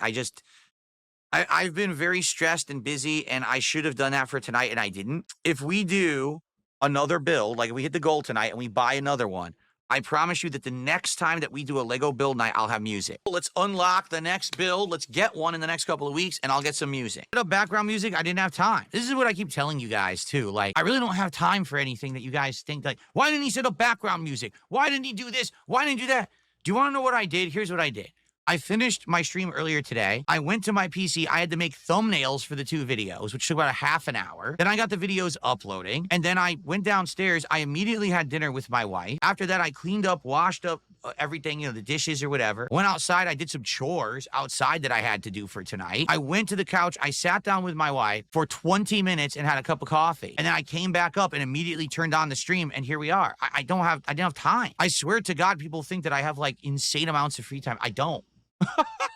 I've been very stressed and busy, and I should have done that for tonight, and I didn't. If we do another build, like we hit the goal tonight and we buy another one, I promise you that the next time that we do a Lego build night, I'll have music. Let's unlock the next build. Let's get one in the next couple of weeks, and I'll get some music. Background music, I didn't have time. This is what I keep telling you guys, too. Like, I really don't have time for anything that you guys think, like, why didn't he set up background music? Why didn't he do this? Why didn't he do that? Do you want to know what I did? Here's what I did. I finished my stream earlier today. I went to my PC. I had to make thumbnails for the 2 videos, which took about a half an hour. Then I got the videos uploading. And then I went downstairs. I immediately had dinner with my wife. After that, I cleaned up, washed up everything, the dishes or whatever. Went outside. I did some chores outside that I had to do for tonight. I went to the couch. I sat down with my wife for 20 minutes and had a cup of coffee. And then I came back up and immediately turned on the stream. And here we are. I didn't have time. I swear to God, people think that I have like insane amounts of free time. I don't.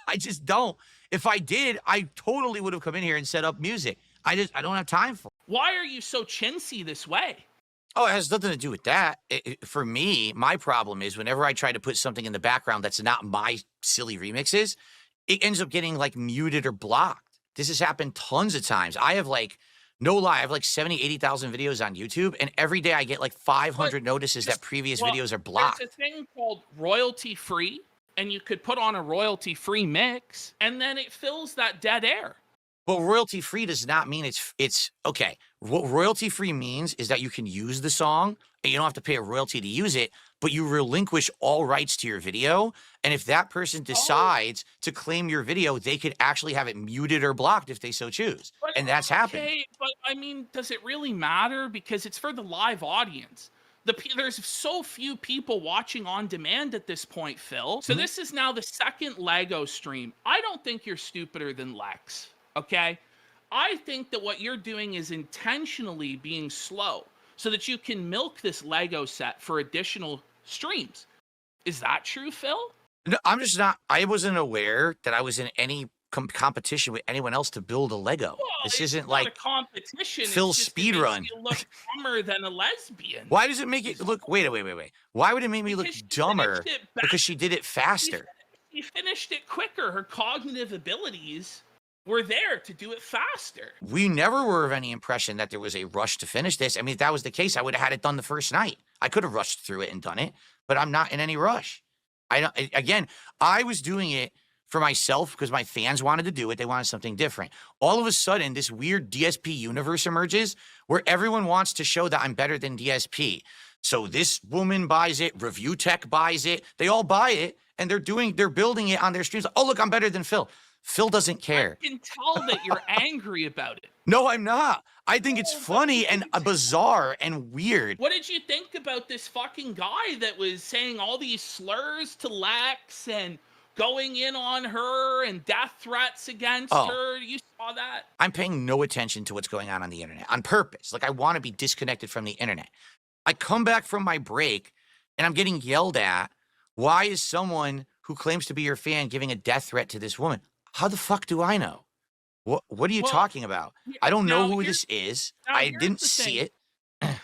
I just don't. If I did, I totally would have come in here and set up music. I don't have time for it. Why are you so chintzy this way? Oh, it has nothing to do with that. For me, my problem is whenever I try to put something in the background that's not my silly remixes, it ends up getting like muted or blocked. This has happened tons of times. I have like, no lie, I have like 70, 80,000 videos on YouTube, and every day I get like 500 notices that previous videos are blocked. There's a thing called royalty-free, and you could put on a royalty-free mix, and then it fills that dead air. But royalty-free does not mean it's okay. What royalty-free means is that you can use the song, and you don't have to pay a royalty to use it, but you relinquish all rights to your video. And if that person decides to claim your video, they could actually have it muted or blocked if they so choose. And that's happened. Okay, but I mean, does it really matter? Because it's for the live audience. There's so few people watching on demand at this point, Phil. So this is now the second Lego stream. I don't think you're stupider than Lex, okay? I think that what you're doing is intentionally being slow so that you can milk this Lego set for additional streams. Is that true, Phil? No, I'm just not. I wasn't aware that I was in any competition with anyone else to build a Lego. Well, this isn't not like a competition. Phil's speedrun. You look dumber than a lesbian. Why does it make it look? Wait. Why would it make me look dumber? Because she did it faster. She finished it quicker. Her cognitive abilities were there to do it faster. We never were of any impression that there was a rush to finish this. I mean, if that was the case, I would have had it done the first night. I could have rushed through it and done it, but I'm not in any rush. I was doing it for myself because my fans wanted to do it. They wanted something different. All of a sudden, this weird DSP universe emerges where everyone wants to show that I'm better than DSP. So this woman buys it, Review Tech buys it. They all buy it, and they're building it on their streams. Oh, look, I'm better than Phil. Phil doesn't care. I can tell that you're angry about it. No, I'm not. I think it's funny and bizarre and weird. What did you think about this fucking guy that was saying all these slurs to Lex and going in on her and death threats against Oh. her. You saw that? I'm paying no attention to what's going on the internet on purpose. Like, I want to be disconnected from the internet. I come back from my break and I'm getting yelled at. Why is someone who claims to be your fan giving a death threat to this woman? How the fuck do I know? What are you talking about? I don't know who this is. I didn't see it.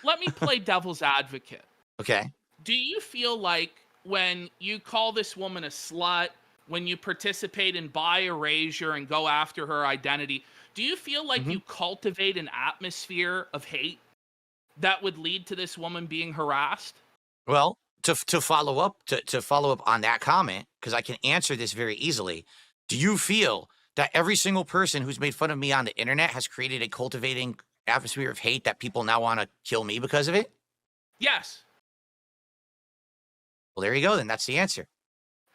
Let me play devil's advocate. Okay. Do you feel like when you call this woman a slut, when you participate in bi erasure and go after her identity, do you feel like you cultivate an atmosphere of hate that would lead to this woman being harassed? Well, to follow up on that comment, because I can answer this very easily. Do you feel that every single person who's made fun of me on the internet has created a cultivating atmosphere of hate that people now want to kill me because of it? Yes. Well, there you go. Then that's the answer.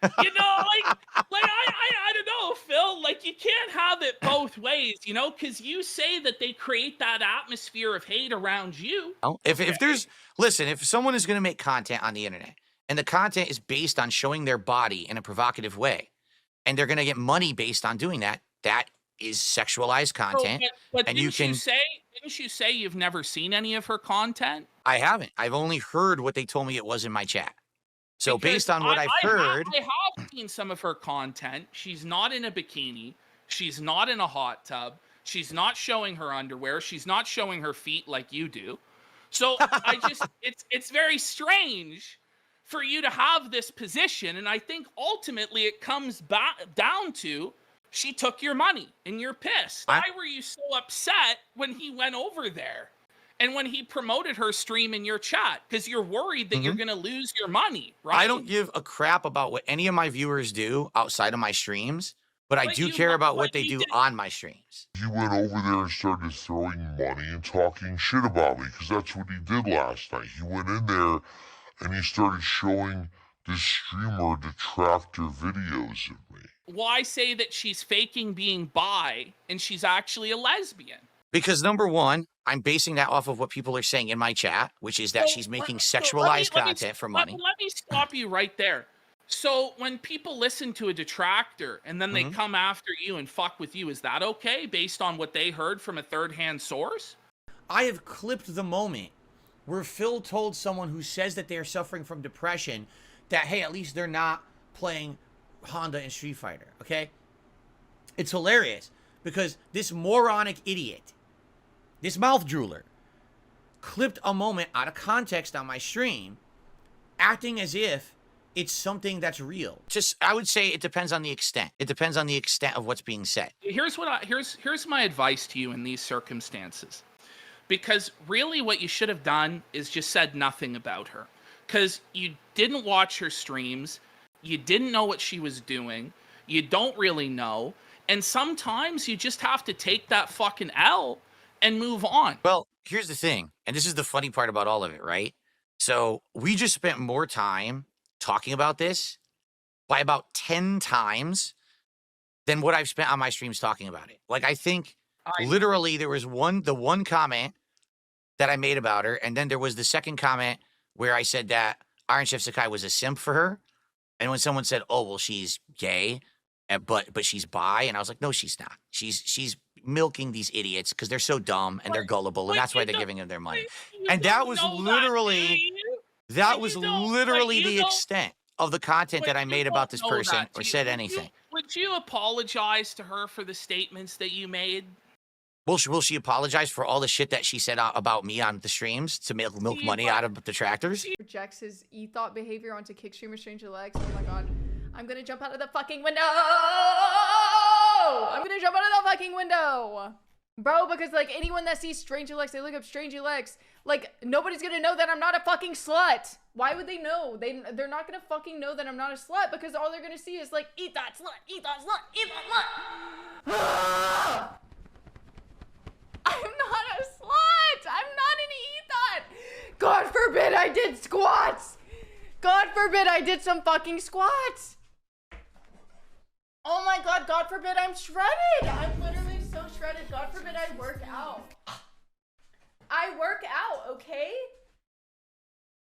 You know, like I don't know, Phil. Like, you can't have it both ways, you know, because you say that they create that atmosphere of hate around you. Oh, if there's listen, if someone is going to make content on the internet and the content is based on showing their body in a provocative way, and they're going to get money based on doing that, that is sexualized content. But and didn't you say you've never seen any of her content? I haven't. I've only heard what they told me it was in my chat. So based on what I've heard, I have seen some of her content. She's not in a bikini. She's not in a hot tub. She's not showing her underwear. She's not showing her feet like you do. So it's very strange for you to have this position. And I think ultimately it comes back down to she took your money and you're pissed. Why were you so upset when he went over there? And when he promoted her stream in your chat, because you're worried that you're going to lose your money, right? I don't give a crap about what any of my viewers do outside of my streams, but I do care about what they do on my streams. He went over there and started throwing money and talking shit about me, because that's what he did last night. He went in there and he started showing this streamer detractor videos of me. Why say that she's faking being bi and she's actually a lesbian? Because number one, I'm basing that off of what people are saying in my chat, which is that she's making sexualized content for money. Let me stop you right there. So when people listen to a detractor and then they come after you and fuck with you, is that okay based on what they heard from a third-hand source? I have clipped the moment where Phil told someone who says that they're suffering from depression that, hey, at least they're not playing Honda in Street Fighter, okay? It's hilarious because this moronic idiot, this mouth drooler, clipped a moment out of context on my stream, acting as if it's something that's real. Just, I would say it depends on the extent. It depends on the extent of what's being said. Here's my advice to you in these circumstances. Because really what you should have done is just said nothing about her. Because you didn't watch her streams. You didn't know what she was doing. You don't really know. And sometimes you just have to take that fucking L and move on. Well, here's the thing, and this is the funny part about all of it, right? So we just spent more time talking about this by about 10 times than what I've spent on my streams talking about it. Like, I think literally there was the one comment that I made about her, and then there was the second comment where I said that Iron Chef Sakai was a simp for her. And when someone said, oh, well, she's gay, but she's bi, and I was like, no, she's not. She's milking these idiots because they're so dumb and they're gullible, and that's why they're giving them their money. And that was literally the extent of the content that I made about this person or said anything. Would you apologize to her for the statements that you made? Will she apologize for all the shit that she said about me on the streams to milk money out of detractors? Projects his e-thought behavior onto kick streamer Stranger Legs. Oh my god. I'm gonna jump out of the fucking window! I'm gonna jump out of the fucking window! Bro, because like anyone that sees Stranger Legs, they look up Stranger Legs. Like, nobody's gonna know that I'm not a fucking slut. Why would they know? They're not gonna fucking know that I'm not a slut because all they're gonna see is like, eat that slut, eat that slut, eat that slut! I'm not a slut! I'm not an e-thought! God forbid I did squats! God forbid I did some fucking squats! Oh my god, God forbid I'm shredded! I'm literally so shredded. God forbid I work out. I work out, okay?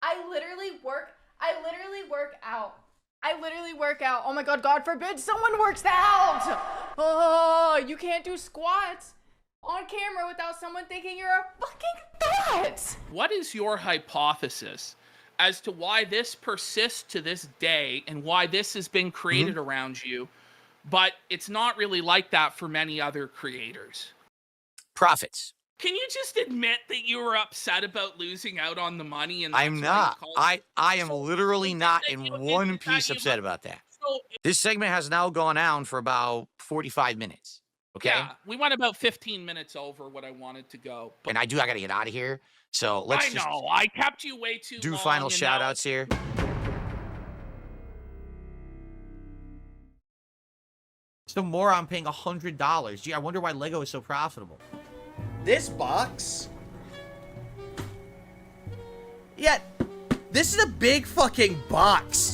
I literally work out. I literally work out. Oh my god, God forbid someone works out! Oh, you can't do squats on camera without someone thinking you're a fucking thought! What is your hypothesis as to why this persists to this day and why this has been created around you, but it's not really like that for many other creators? Profits. Can you just admit that you were upset about losing out on the money? And I'm not. I am literally not in one piece upset about that. This segment has now gone on for about 45 minutes. Okay. Yeah, we went about 15 minutes over what I wanted to go. And I gotta get out of here. So let's I kept you way too long. do final shout outs here. So more, I'm paying $100. Gee, I wonder why Lego is so profitable. This box? Yeah, this is a big fucking box.